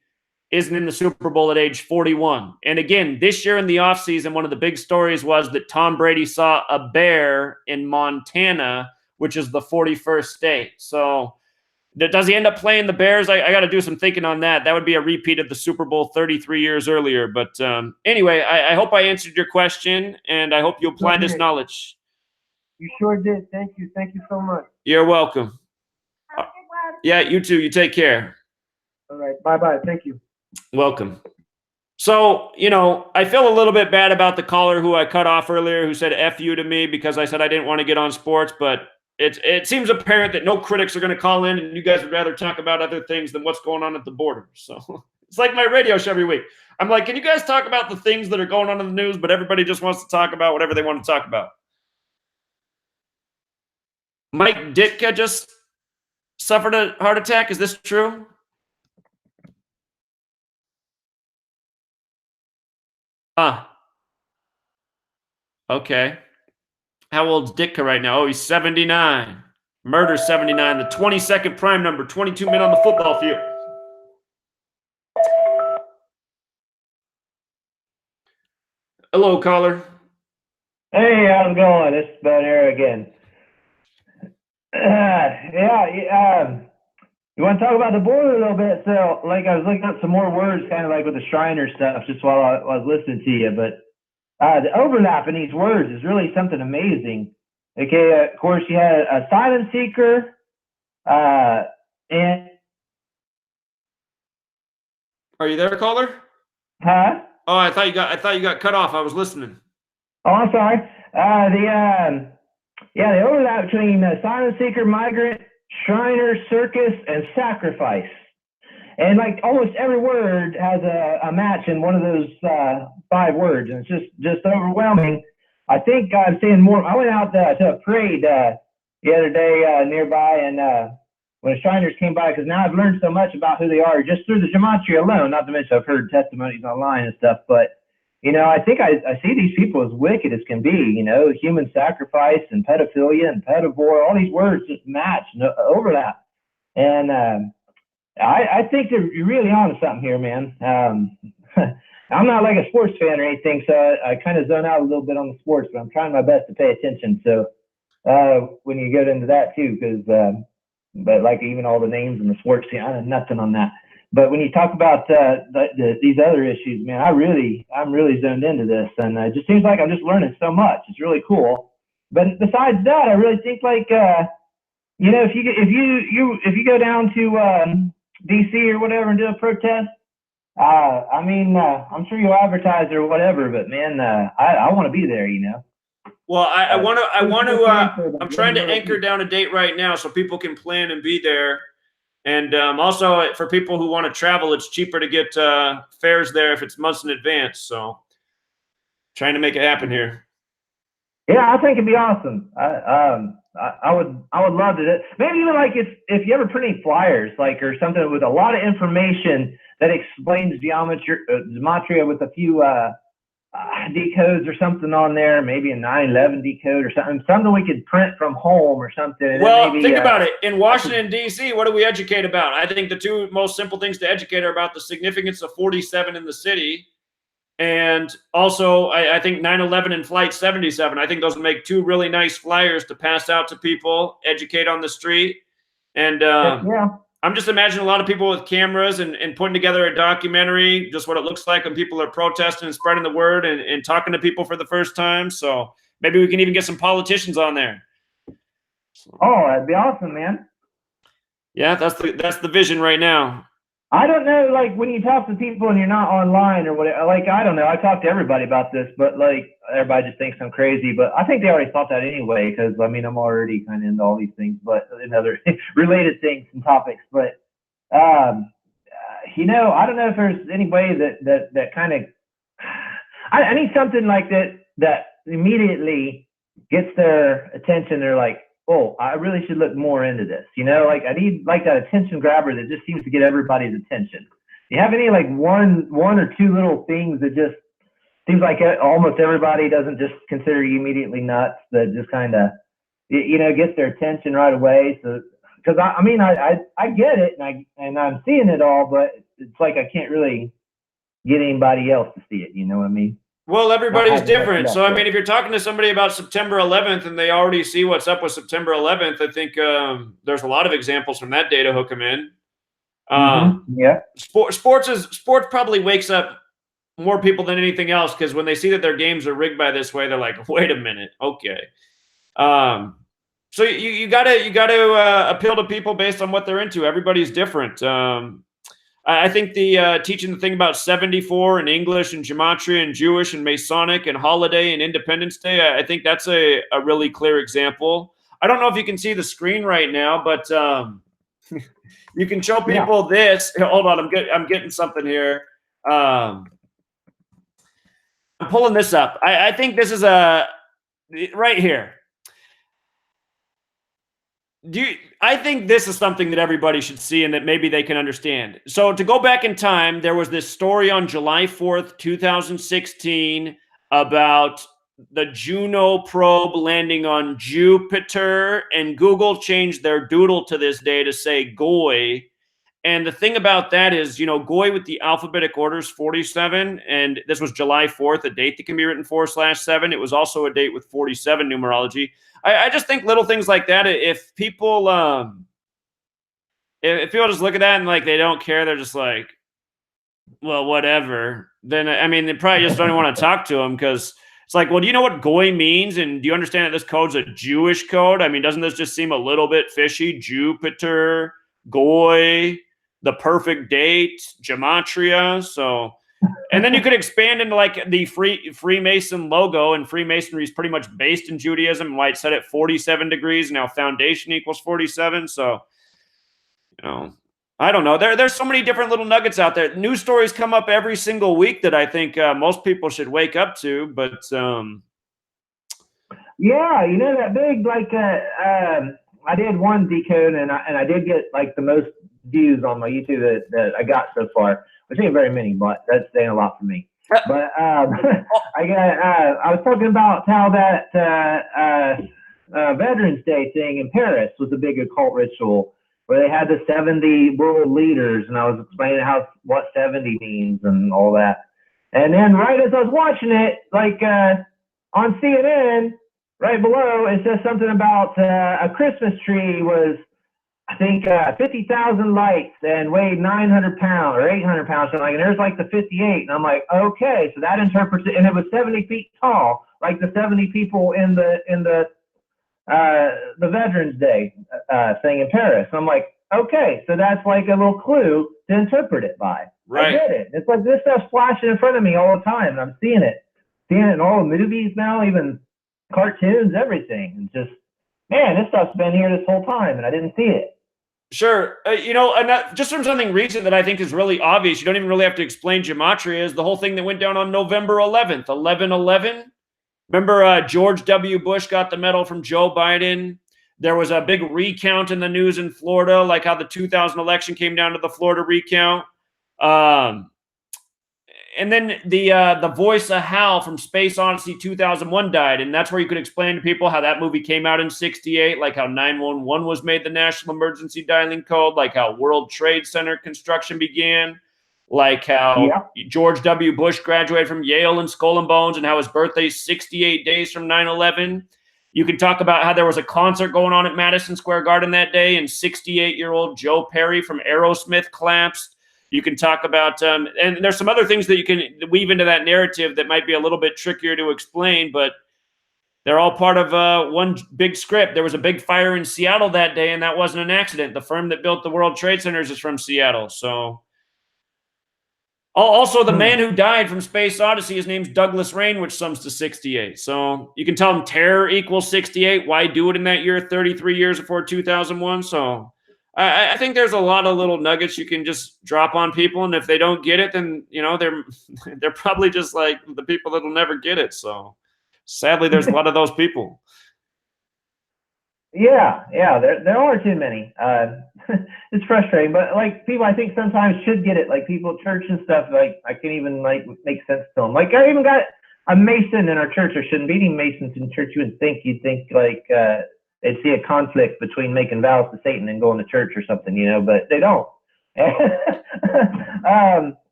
isn't in the Super Bowl at age 41. And again, this year in the offseason, one of the big stories was that Tom Brady saw a bear in Montana, which is the 41st state. So does he end up playing the Bears? I got to do some thinking on that. That would be a repeat of the Super Bowl 33 years earlier. But anyway, I hope I answered your question, and I hope you apply this knowledge. You sure did. Thank you. Thank you so much. You're welcome. Yeah, you too. You take care. All right. Bye-bye. Thank you. Welcome. So, I feel a little bit bad about the caller who I cut off earlier who said F you to me because I said I didn't want to get on sports, but it seems apparent that no critics are going to call in and you guys would rather talk about other things than what's going on at the border. So it's like my radio show every week. I'm like, can you guys talk about the things that are going on in the news, but everybody just wants to talk about whatever they want to talk about. Mike Ditka just suffered a heart attack. Is this true? Okay. How old's Ditka right now? Oh, he's 79. Murder 79. The 22nd prime number. 22 men on the football field. Hello, caller. Hey, how's it going? It's Ben here again. You want to talk about the border a little bit? So, I was looking up some more words, kind of like with the Shriner stuff, just while I was listening to you. But the overlap in these words is really something amazing. Okay, of course, you had a asylum seeker, and... Are you there, caller? Huh? Oh, I thought you got cut off. I was listening. Oh, I'm sorry. The overlap between asylum seeker, migrant, Shriner, circus, and sacrifice. And like almost every word has a match in one of those 5 words, and it's just overwhelming. I think I'm seeing more. I went out to a parade the other day nearby, and when the Shriners came by, because now I've learned so much about who they are just through the Gematria alone, not to mention I've heard testimonies online and stuff, but I think I see these people as wicked as can be, human sacrifice and pedophilia and pedivore, all these words just match and overlap. And I think you're really on to something here, man. I'm not like a sports fan or anything, so I kind of zone out a little bit on the sports, but I'm trying my best to pay attention. So when you get into that too, because but like even all the names in the sports scene, I know nothing on that. But when you talk about these other issues, man, I'm really zoned into this, and it just seems like I'm just learning so much. It's really cool. But besides that, I really think like if you go down to DC or whatever and do a protest, I'm sure you'll advertise or whatever. But man, I want to be there. Well, I want to. I'm trying to anchor down a date right now so people can plan and be there. And also, for people who want to travel, it's cheaper to get fares there if it's months in advance. So, trying to make it happen here. Yeah, I think it'd be awesome. I would love to. Maybe even like if you ever print any flyers, like or something with a lot of information that explains gematria with a few decodes or something on there, maybe a 911 decode or something we could print from home or something. Well, think about it. In Washington, D.C., what do we educate about? I think the 2 most simple things to educate are about the significance of 47 in the city. And also, I think 9/11 and Flight 77. I think those would make 2 really nice flyers to pass out to people, educate on the street. And I'm just imagining a lot of people with cameras and putting together a documentary, just what it looks like when people are protesting and spreading the word and talking to people for the first time. So maybe we can even get some politicians on there. Oh, that'd be awesome, man. Yeah, that's the vision right now. I don't know, like when you talk to people and you're not online or whatever, like, I don't know. I talk to everybody about this, but like everybody just thinks I'm crazy, but I think they already thought that anyway, because I'm already kind of into all these things, but in other related things and topics. But, I don't know if there's any way that kind of, I need something like that immediately gets their attention. They're like, oh, I really should look more into this. Like I need like that attention grabber that just seems to get everybody's attention. Do you have any like one or 2 little things that just seems like almost everybody doesn't just consider you immediately nuts, that just kind of, gets their attention right away? So, because I get it and I'm seeing it all, but it's like I can't really get anybody else to see it. You know what I mean? Well, everybody's different. So, if you're talking to somebody about September 11th and they already see what's up with September 11th, I think there's a lot of examples from that day to hook them in. Yeah. Sports probably wakes up more people than anything else, because when they see that their games are rigged by this way, they're like, wait a minute. Okay. So you gotta appeal to people based on what they're into. Everybody's different. I think the teaching the thing about 74 and English and gematria and Jewish and Masonic and holiday and Independence Day, I think that's a really clear example. I don't know if you can see the screen right now, but you can show people this. Hold on, I'm getting something here. I'm pulling this up. I think this is right here. I think this is something that everybody should see and that maybe they can understand. So to go back in time, there was this story on July 4th, 2016 about the Juno probe landing on Jupiter, and Google changed their doodle to this day to say Goy. And the thing about that is, Goy with the alphabetic order is 47, and this was July 4th, a date that can be written 4/7. It was also a date with 47 numerology. I just think little things like that, if people just look at that and like they don't care, they're just like, well, whatever, then they probably just don't want to talk to them, because it's like, well, do you know what Goy means? And do you understand that this code's a Jewish code? Doesn't this just seem a little bit fishy? Jupiter, Goy, the perfect date, Gematria. So, and then you could expand into like the Freemason logo, and Freemasonry is pretty much based in Judaism, and why it's set at 47 degrees. Now foundation equals 47. So, I don't know. There's so many different little nuggets out there. News stories come up every single week that I think most people should wake up to. But Yeah, you know that big like I did one decode and I did get like the most views on my YouTube that I got so far, which ain't very many, but that's saying a lot for me. But I was talking about how that Veterans Day thing in Paris was a big occult ritual where they had the 70 world leaders, and I was explaining what 70 means and all that. And then right as I was watching it, like on CNN, right below, it says something about a Christmas tree was, I think, 50,000 lights and weighed 900 pounds or 800 pounds, something like. And there's like the 58, and I'm like, okay, so that interprets it, and it was 70 feet tall, like the 70 people in the Veterans Day thing in Paris. I'm like, okay, so that's like a little clue to interpret it by. Right. I get it. It's like this stuff's flashing in front of me all the time, and I'm seeing it in all the movies now, even cartoons, everything. And just, man, this stuff's been here this whole time, and I didn't see it. Sure. And just from something recent that I think is really obvious, you don't even really have to explain Gematria, is the whole thing that went down on November 11th, 11/11. Remember, George W. Bush got the medal from Joe Biden. There was a big recount in the news in Florida, like how the 2000 election came down to the Florida recount. And then the voice of Hal from Space Odyssey 2001 died, and that's where you could explain to people how that movie came out in '68, like how 911 was made the national emergency dialing code, like how World Trade Center construction began, like how George W. Bush graduated from Yale and Skull and Bones, and how his birthday's 68 days from 9/11. You can talk about how there was a concert going on at Madison Square Garden that day, and 68-year-old Joe Perry from Aerosmith collapsed. You can talk about, and there's some other things that you can weave into that narrative that might be a little bit trickier to explain, but they're all part of one big script. There was a big fire in Seattle that day, and that wasn't an accident. The firm that built the World Trade Centers is from Seattle. So, also the man who died from Space Odyssey, his name's Douglas Rain, which sums to 68. So you can tell him terror equals 68. Why do it in that year, 33 years before 2001? So I think there's a lot of little nuggets you can just drop on people, and if they don't get it, then they're probably just like the people that'll never get it. So sadly, there's a lot of those people. Yeah, there are too many. It's frustrating, but like people, I think sometimes should get it. Like people at church and stuff. Like I can't even like make sense to them. Like I even got a Mason in our church. There shouldn't be any Masons in church. You'd think like. They'd see a conflict between making vows to Satan and going to church or something, but they don't. And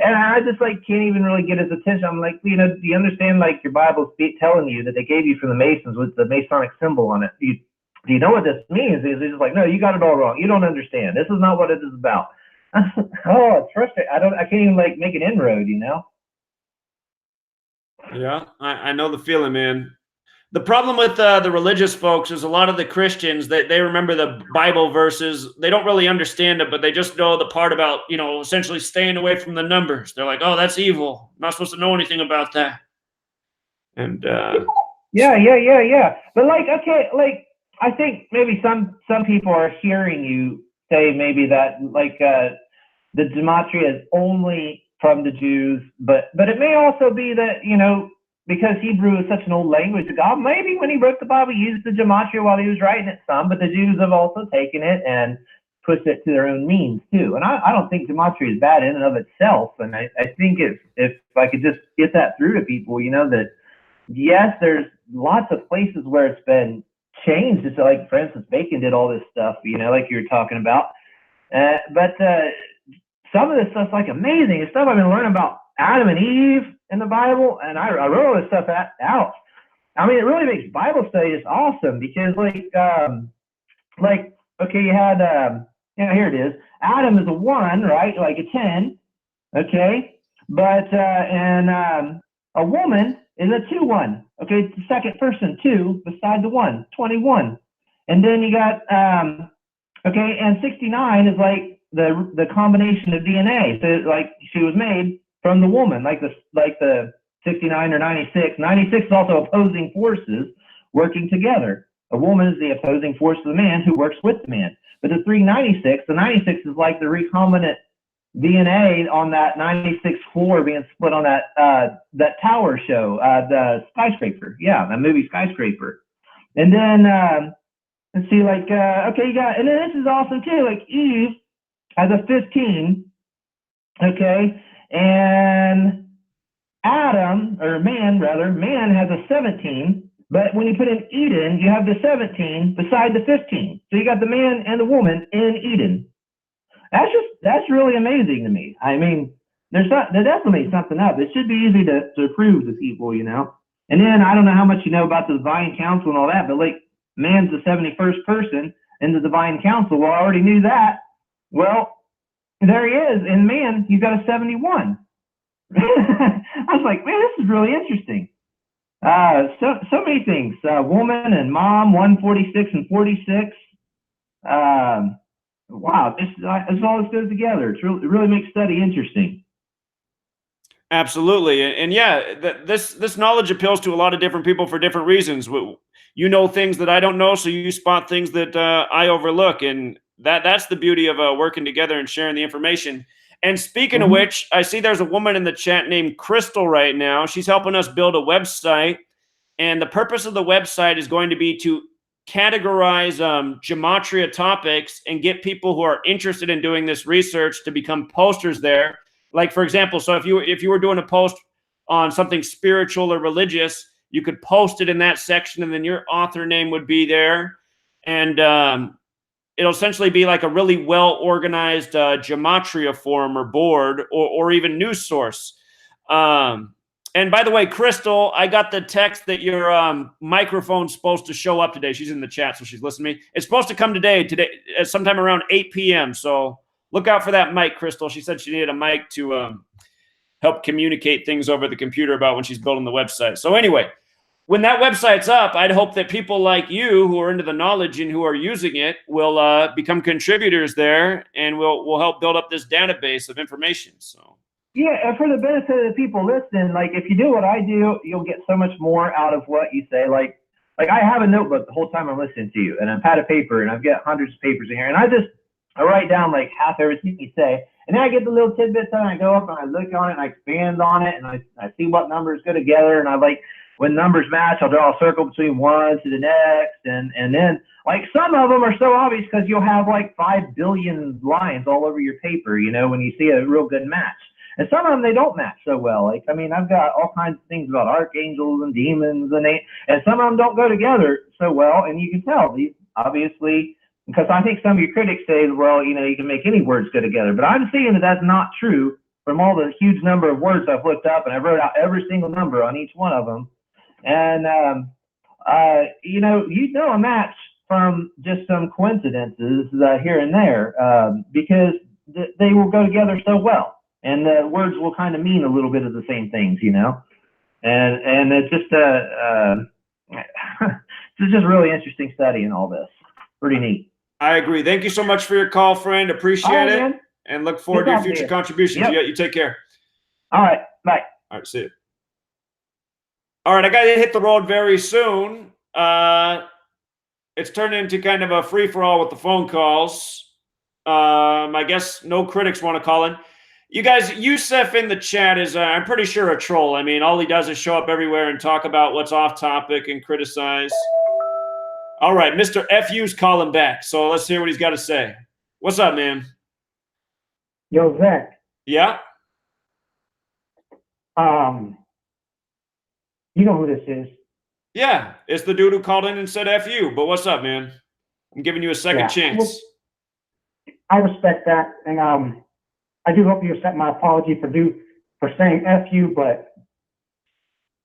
I just like can't even really get his attention. I'm like, do you understand like your Bible's telling you that they gave you from the Masons with the Masonic symbol on it? Do you know what this means? He's just like, no, you got it all wrong. You don't understand. This is not what it is about. Oh, it's frustrating. I can't even like make an inroad, Yeah, I know the feeling, man. The problem with the religious folks is a lot of the Christians, they remember the Bible verses. They don't really understand it, but they just know the part about, essentially staying away from the numbers. They're like, oh, that's evil. I'm not supposed to know anything about that. And yeah. But like, okay, like I think maybe some people are hearing you say maybe that like the Gematria is only from the Jews, but it may also be that, because Hebrew is such an old language to God, maybe when he wrote the Bible, he used the Gematria while he was writing it some, but the Jews have also taken it and pushed it to their own means too. And I don't think Gematria is bad in and of itself. And I think if I could just get that through to people, that yes, there's lots of places where it's been changed. It's like, for instance, Bacon did all this stuff, like you were talking about. But some of this stuff's like amazing. It's stuff I've been learning about Adam and Eve in the Bible, and I wrote all this stuff out. I mean, it really makes Bible study just awesome because, okay, you had, here it is. Adam is a 1, right? Like a 10, okay? But, and a woman is a 2-1, okay? It's the second person, 2, beside the 1, 21. And then you got, okay, and 69 is like the combination of DNA. So, like, she was made from the woman, like the 69 or 96. 96 is also opposing forces working together. A woman is the opposing force of the man who works with the man. But the 396, the 96 is like the recombinant DNA on that 96 floor being split on that tower show, the skyscraper. Yeah, that movie Skyscraper. And then let's see, like okay, you got, and then this is awesome too. Like Eve has a 15, okay, and Adam, or man rather, man has a 17. But when you put in Eden, you have the 17 beside the 15. So you got the man and the woman in Eden. That's really amazing to me. I mean, there definitely something up. It should be easy to prove to people, you know. And then I don't know how much you know about the divine council and all that, but like man's the 71st person in the divine council. Well, I already knew that. Well, there he is. In man, he's got a 71. I was like, man, this is really interesting. So many things. Woman and mom, 146 and 46. Wow, this all this goes together. It really makes study interesting. Absolutely, and yeah, this knowledge appeals to a lot of different people for different reasons. You know things that I don't know, so you spot things that I overlook, and that's the beauty of working together and sharing the information. And speaking of which, I see there's a woman in the chat named Crystal right now. She's helping us build a website. And the purpose of the website is going to be to categorize Gematria topics and get people who are interested in doing this research to become posters there. Like, for example, so if you were doing a post on something spiritual or religious, you could post it in that section, and then your author name would be there. And it'll essentially be like a really well-organized Gematria forum or board or even news source. And by the way, Crystal, I got the text that your microphone's supposed to show up today. She's in the chat, so she's listening to me. It's supposed to come today sometime around 8 p.m. So look out for that mic, Crystal. She said she needed a mic to help communicate things over the computer about when she's building the website. So anyway, when that website's up, I'd hope that people like you who are into the knowledge and who are using it will become contributors there, and we'll help build up this database of information. So. Yeah, and for the benefit of the people listening, like if you do what I do, you'll get so much more out of what you say. Like I have a notebook the whole time I'm listening to you, and a pad of paper, and I've got hundreds of papers in here, and I write down like half everything you say, and then I get the little tidbits, and I go up and I look on it, and I expand on it, and I see what numbers go together, and I like when numbers match, I'll draw a circle between one to the next, and then like some of them are so obvious because you'll have like 5 billion lines all over your paper, you know, when you see a real good match. And some of them, they don't match so well. Like, I mean, I've got all kinds of things about archangels and demons, and some of them don't go together so well. And you can tell these, obviously, because I think some of your critics say, well, you know, you can make any words go together. But I'm seeing that that's not true from all the huge number of words I've looked up, and I wrote out every single number on each one of them. And, you know a match from just some coincidences here and there because they will go together so well. And the words will kind of mean a little bit of the same things, you know, and it's just it's just really interesting study in all this. Pretty neat. I agree. Thank you so much for your call, friend. Appreciate it, man. And look forward to your future contributions. Yep. Yeah, you take care. All right, bye. All right, see you. All right, I got to hit the road very soon. It's turned into kind of a free-for-all with the phone calls. I guess no critics want to call in. You guys, Yusef in the chat is, I'm pretty sure, a troll. I mean, all he does is show up everywhere and talk about what's off topic and criticize. All right, Mr. FU's calling back, so let's hear what he's got to say. What's up, man? Yo, Zach. Yeah? You know who this is. Yeah, it's the dude who called in and said FU, but what's up, man? I'm giving you a second chance. I respect that, and I do hope you accept my apology for saying FU, but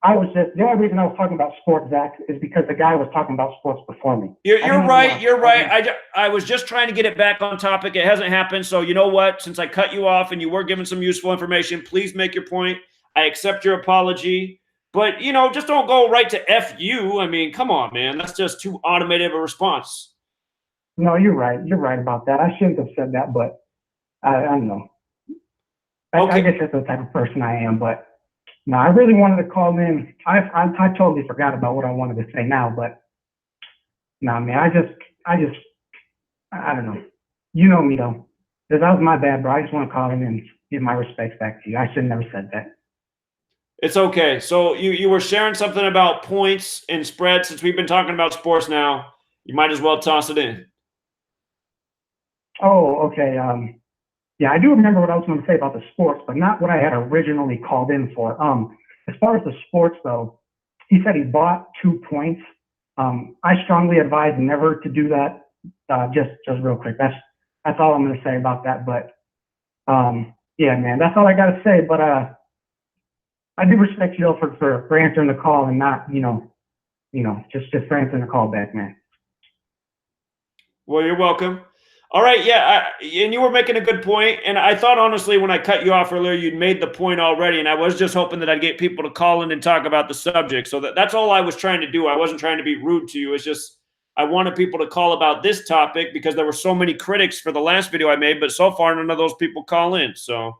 the only reason I was talking about sports, Zach, is because the guy was talking about sports before me. You're right. You're right. I was just trying to get it back on topic. It hasn't happened. So you know what? Since I cut you off and you were giving some useful information, please make your point. I accept your apology. But, you know, just don't go right to FU. I mean, come on, man. That's just too automated of a response. No, you're right. You're right about that. I shouldn't have said that, but I don't know. I guess that's the type of person I am, but no, I really wanted to call in. I totally forgot about what I wanted to say now, but Nah, man, I don't know. You know me though. That was my bad, bro. I just want to call in and give my respects back to you. I should have never said that. It's okay. So you were sharing something about points and spread. Since we've been talking about sports now, you might as well toss it in. Oh, okay. Yeah, I do remember what I was going to say about the sports, but not what I had originally called in for. As far as the sports though, he said he bought 2 points. I strongly advise never to do that. Just real quick. That's all I'm going to say about that. But yeah, man, that's all I got to say. But I do respect you though for answering the call and not, just for answering the call back, man. Well, you're welcome. All right, yeah, and you were making a good point, and I thought honestly when I cut you off earlier, you'd made the point already, and I was just hoping that I'd get people to call in and talk about the subject. So that's all I was trying to do. I wasn't trying to be rude to you. It's just I wanted people to call about this topic because there were so many critics for the last video I made, but so far none of those people call in. So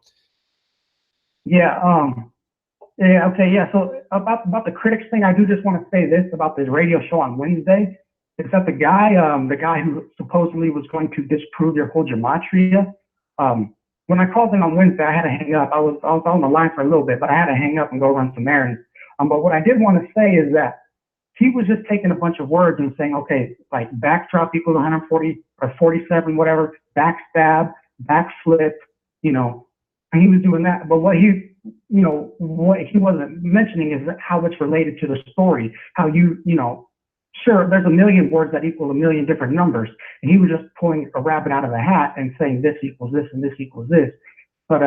Yeah. Yeah. Okay. Yeah. So about the critics thing, I do just want to say this about this radio show on Wednesday. Is that the guy who supposedly was going to disprove your whole gematria? When I called in on Wednesday, I had to hang up. I was on the line for a little bit, but I had to hang up and go run some errands. But what I did want to say is that he was just taking a bunch of words and saying, okay, like backdrop equals 140 or 47, whatever, backstab, backflip, and he was doing that. But what he wasn't mentioning is how it's related to the story, how sure, there's a million words that equal a million different numbers. And he was just pulling a rabbit out of a hat and saying this equals this and this equals this. But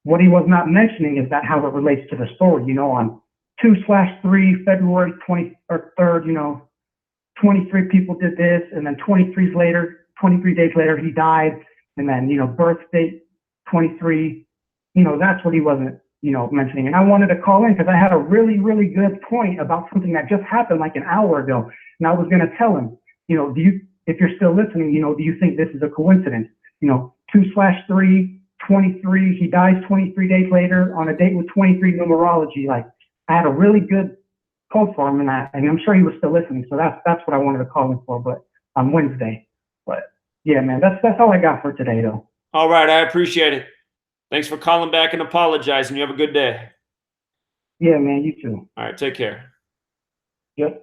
what he was not mentioning is that how it relates to the story, on 2/3, February 23rd, 23 people did this, and then 23 days later, he died. And then, birth date 23, that's what he wasn't, mentioning. And I wanted to call in because I had a really, really good point about something that just happened like an hour ago. And I was going to tell him, if you're still listening, do you think this is a coincidence? 2/3, 23, he dies 23 days later on a date with 23 numerology. Like, I had a really good code for him, and I'm sure he was still listening. So that's what I wanted to call him for, but on Wednesday. But yeah, man, that's all I got for today, though. all right, I appreciate it. Thanks for calling back and apologizing. You have a good day. Yeah, man, you too. All right, take care. Yep.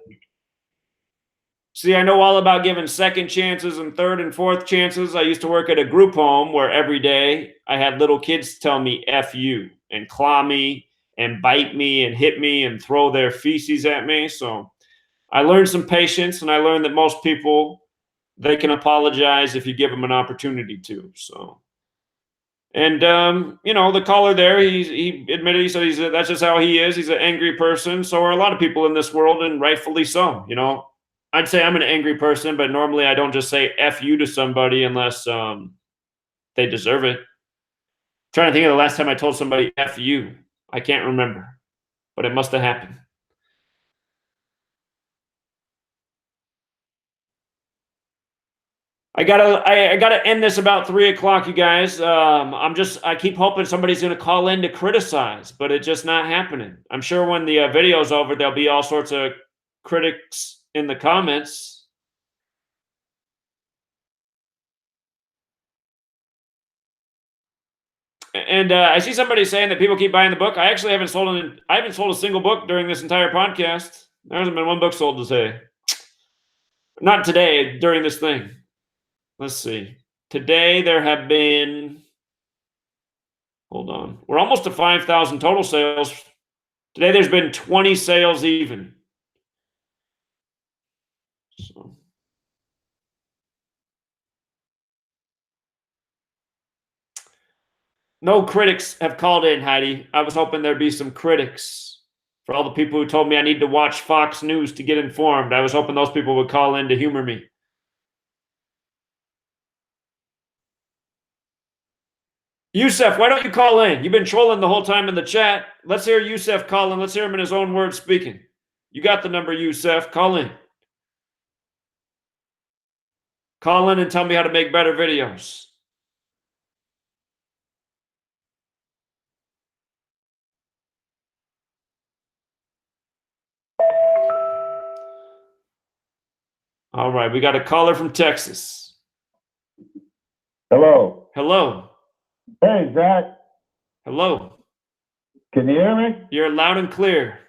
See, I know all about giving second chances and third and fourth chances. I used to work at a group home where every day I had little kids tell me F you and claw me and bite me and hit me and throw their feces at me. So I learned some patience, and I learned that most people, they can apologize if you give them an opportunity to. So, and the caller there, he admitted, he said that's just how he is. He's an angry person. So are a lot of people in this world, and rightfully so. I'd say I'm an angry person, but normally I don't just say F you to somebody unless they deserve it. I'm trying to think of the last time I told somebody F you. I can't remember, but it must have happened. I gotta end this about 3:00, you guys. I keep hoping somebody's gonna call in to criticize, but it's just not happening. I'm sure when the video's over, there'll be all sorts of critics in the comments. And I see somebody saying that people keep buying the book. I actually haven't sold a single book during this entire podcast. There hasn't been one book sold today. Not today, during this thing. Let's see. Today there have been, hold on. We're almost to 5,000 total sales. Today there's been 20 sales even. So. No critics have called in, Heidi. I was hoping there'd be some critics. For all the people who told me I need to watch Fox News to get informed, I was hoping those people would call in to humor me. Yusef, why don't you call in? You've been trolling the whole time in the chat. Let's hear Yusef call in. Let's hear him in his own words speaking. You got the number, Yusef. Call in. Call in and tell me how to make better videos. All right, we got a caller from Texas. Hello. Hello. Hey, Zach. Hello. Can you hear me? You're loud and clear.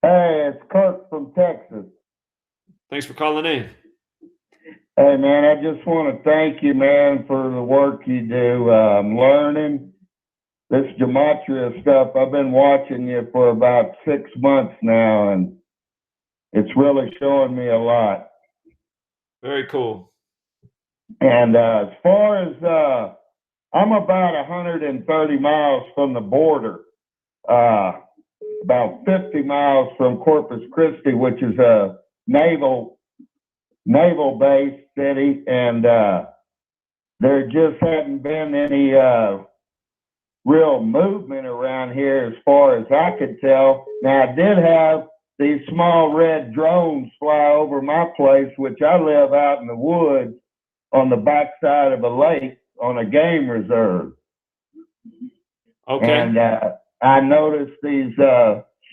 Hey, it's Kirk from Texas. Thanks for calling in. Hey, man, I just want to thank you, man, for the work you do. I'm learning this Gematria stuff. I've been watching you for about 6 months now, and it's really showing me a lot. Very cool. And as far as I'm about 130 miles from the border, about 50 miles from Corpus Christi, which is a naval base city, and there just hadn't been any real movement around here as far as I could tell. Now, I did have these small red drones fly over my place, which I live out in the woods on the backside of a lake on a game reserve. Okay. And I noticed these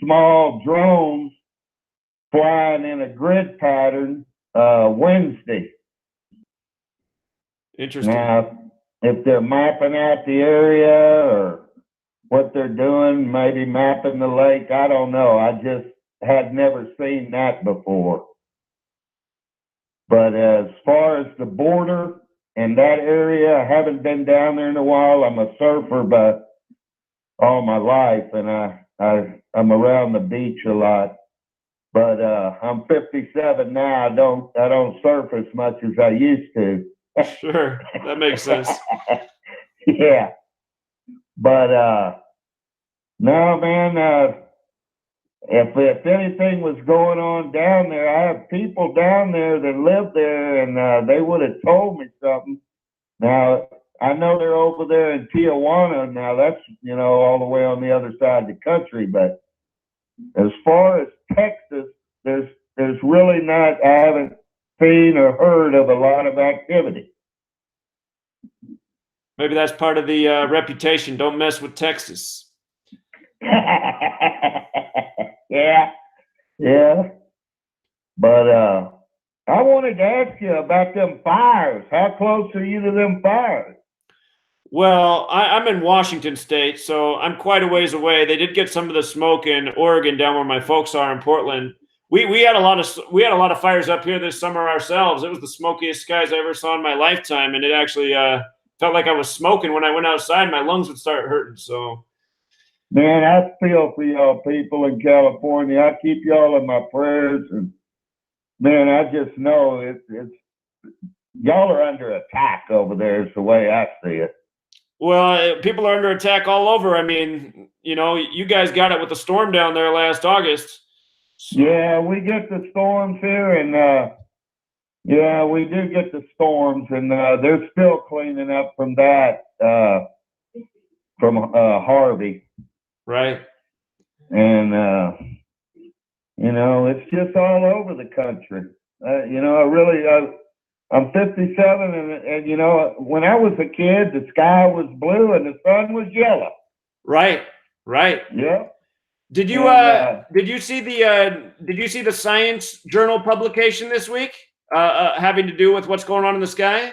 small drones flying in a grid pattern Wednesday. Interesting. Now, if they're mapping out the area or what they're doing, maybe mapping the lake, I don't know. I just had never seen that before. But as far as the border and that area, I haven't been down there in a while. I'm a surfer by all my life, and I'm around the beach a lot. But I'm 57 now. I don't surf as much as I used to. Sure, that makes sense. Yeah. But no, man, if anything was going on down there, I have people down there that live there, and they would have told me something. Now, I know they're over there in Tijuana. Now, that's, all the way on the other side of the country. But as far as Texas, there's really not, I haven't seen or heard of a lot of activity. Maybe that's part of the reputation. Don't mess with Texas. Yeah. But I wanted to ask you about them fires. How close are you to them fires? Well, I'm in Washington State, so I'm quite a ways away. They did get some of the smoke in Oregon, down where my folks are in Portland. We had a lot of fires up here this summer ourselves. It was the smokiest skies I ever saw in my lifetime, and it actually felt like I was smoking when I went outside. My lungs would start hurting. So, man, I feel for y'all people in California. I keep y'all in my prayers, and man, I just know it's y'all are under attack over there. Is the way I see it. Well, people are under attack all over. I mean, you guys got it with the storm down there last August. So. Yeah, we get the storms here, and yeah, we do get the storms, and they're still cleaning up from that, from Harvey. Right. And it's just all over the country. I'm 57, and when I was a kid, the sky was blue and the sun was yellow. Right. Yeah. Did you see the Science Journal publication this week having to do with what's going on in the sky?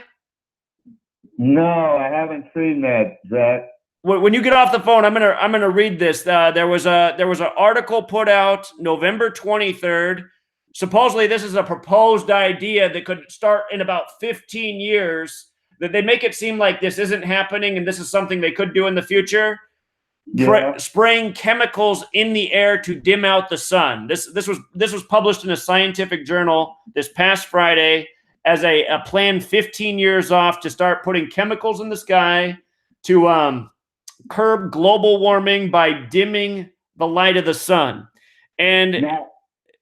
No, I haven't seen that, Zach. When you get off the phone, I'm gonna read this. There was an article put out November 23rd. Supposedly, this is a proposed idea that could start in about 15 years. That they make it seem like this isn't happening, and this is something they could do in the future. Yeah. Spraying chemicals in the air to dim out the sun. This was published in a scientific journal this past Friday as a plan 15 years off to start putting chemicals in the sky to curb global warming by dimming the light of the sun. And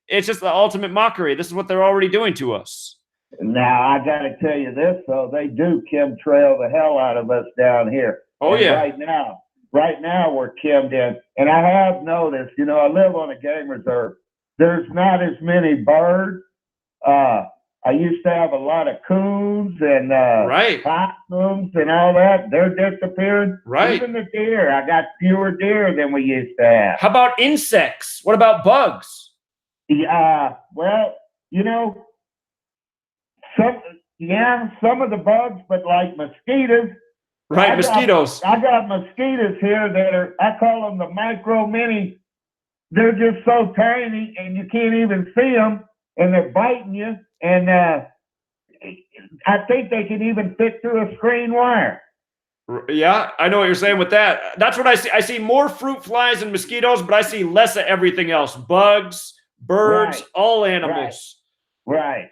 it's just the ultimate mockery. This is what they're already doing to us. Now, I got to tell you this, though. They do chemtrail the hell out of us down here. Oh, and yeah. Right now, we're chemmed in. And I have noticed, I live on a game reserve. There's not as many birds. I used to have a lot of coons and possums and all that. They're disappearing. Right. Even the deer. I got fewer deer than we used to have. How about insects? What about bugs? Well, yeah, some of the bugs, but like mosquitoes. Right, mosquitoes. I got mosquitoes here that are, I call them the micro mini. They're just so tiny and you can't even see them, and they're biting you. And I think they can even fit through a screen wire. Yeah, I know what you're saying with that. That's what I see. I see more fruit flies and mosquitoes, but I see less of everything else. Bugs, birds, Right. all animals. Right.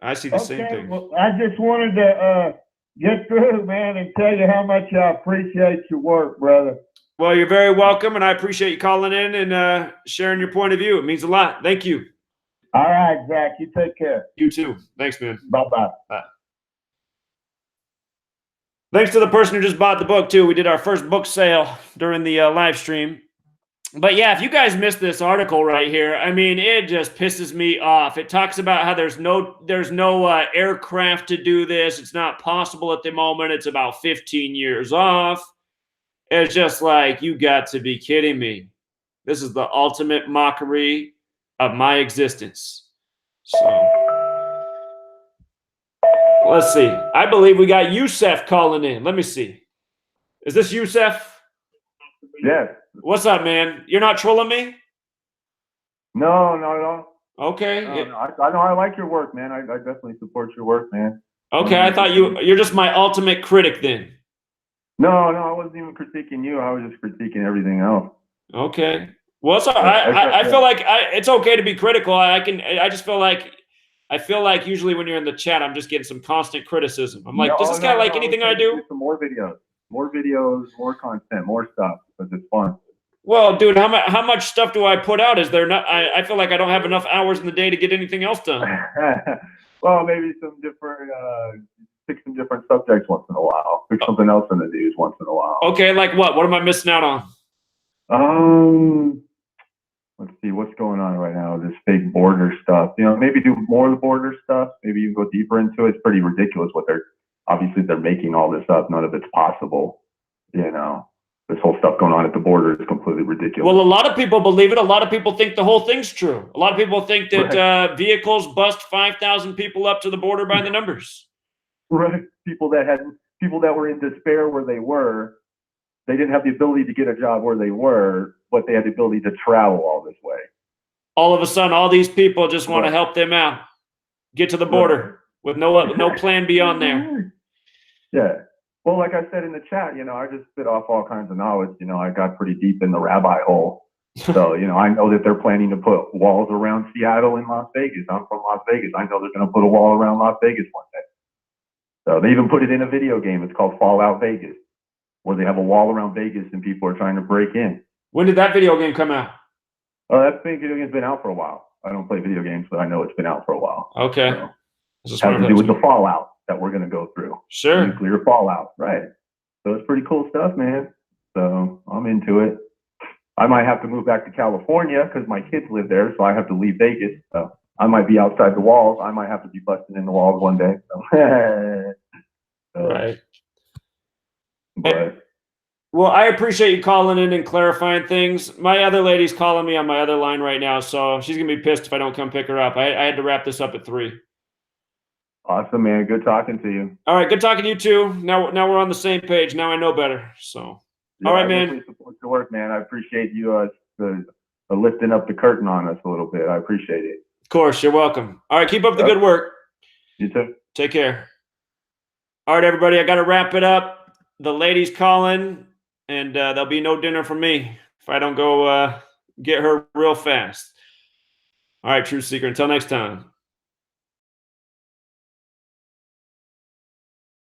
I see the same thing. Well, I just wanted to get through, man, and tell you how much I appreciate your work, brother. Well, you're very welcome, and I appreciate you calling in and sharing your point of view. It means a lot. Thank you. All right, Zach, you take care. You too. Thanks, man. Bye-bye. Bye. Thanks to the person who just bought the book, too. We did our first book sale during the live stream. But yeah, if you guys missed this article right here, I mean, it just pisses me off. It talks about how there's no aircraft to do this. It's not possible at the moment. It's about 15 years off. It's just like, you got to be kidding me. This is the ultimate mockery of my existence. So let's see. I believe we got Yusef calling in. Let me see. Is this Yusef? Yes. What's up, man? You're not trolling me? No, not at all. Okay. No, I know I like your work, man. I definitely support your work, man. Okay, I thought you're just my ultimate critic then. No, I wasn't even critiquing you. I was just critiquing everything else. Okay. Well, it's all right. I feel like it's okay to be critical. I just feel like usually when you're in the chat, I'm just getting some constant criticism. I'm like, does this guy like anything I do? Some more videos, more content, more stuff, because it's fun. Well, dude, how much stuff do I put out? Is there not? I feel like I don't have enough hours in the day to get anything else done. Well, maybe some different, pick some different subjects once in a while. Pick something else in the news once in a while. Okay, like what? What am I missing out on? Let's see what's going on right now. This fake border stuff. You know, maybe do more of the border stuff. Maybe you can go deeper into it. It's pretty ridiculous what they're making all this up. None of it's possible. You know, this whole stuff going on at the border is completely ridiculous. Well, a lot of people believe it. A lot of people think the whole thing's true. A lot of people think that vehicles bust 5,000 people up to the border by the numbers. Right. People that were in despair where they were. They didn't have the ability to get a job where they were, but they had the ability to travel all this way. All of a sudden, all these people just want to help them out. Get to the border with no plan beyond there. Yeah. Well, like I said in the chat, you know, I just spit off all kinds of knowledge. You know, I got pretty deep in the rabbit hole. So, you know, I know that they're planning to put walls around Seattle and Las Vegas. I'm from Las Vegas. I know they're going to put a wall around Las Vegas one day. So they even put it in a video game. It's called Fallout Vegas, where they have a wall around Vegas and people are trying to break in. When did that video game come out? Oh, that video game's been out for a while. I don't play video games, but I know it's been out for a while. Okay. So it has to do with the fallout that we're going to go through. Sure. Nuclear fallout, right. So it's pretty cool stuff, man. So I'm into it. I might have to move back to California because my kids live there, so I have to leave Vegas. So I might be outside the walls. I might have to be busting in the walls one day. So, right. But well, I appreciate you calling in and clarifying things. My other lady's calling me on my other line right now, so she's gonna be pissed if I don't come pick her up. I had to wrap this up at 3. Awesome, man. Good talking to you. All right, good talking to you too. Now we're on the same page. Now I know better. So, yeah, all right, I man. definitely support your work, man. I appreciate you lifting up the curtain on us a little bit. I appreciate it. Of course, you're welcome. All right, keep up the good work. You too. Take care. All right, everybody, I got to wrap it up. The lady's calling, and there'll be no dinner for me if I don't go get her real fast. All right, Truth Seeker, until next time.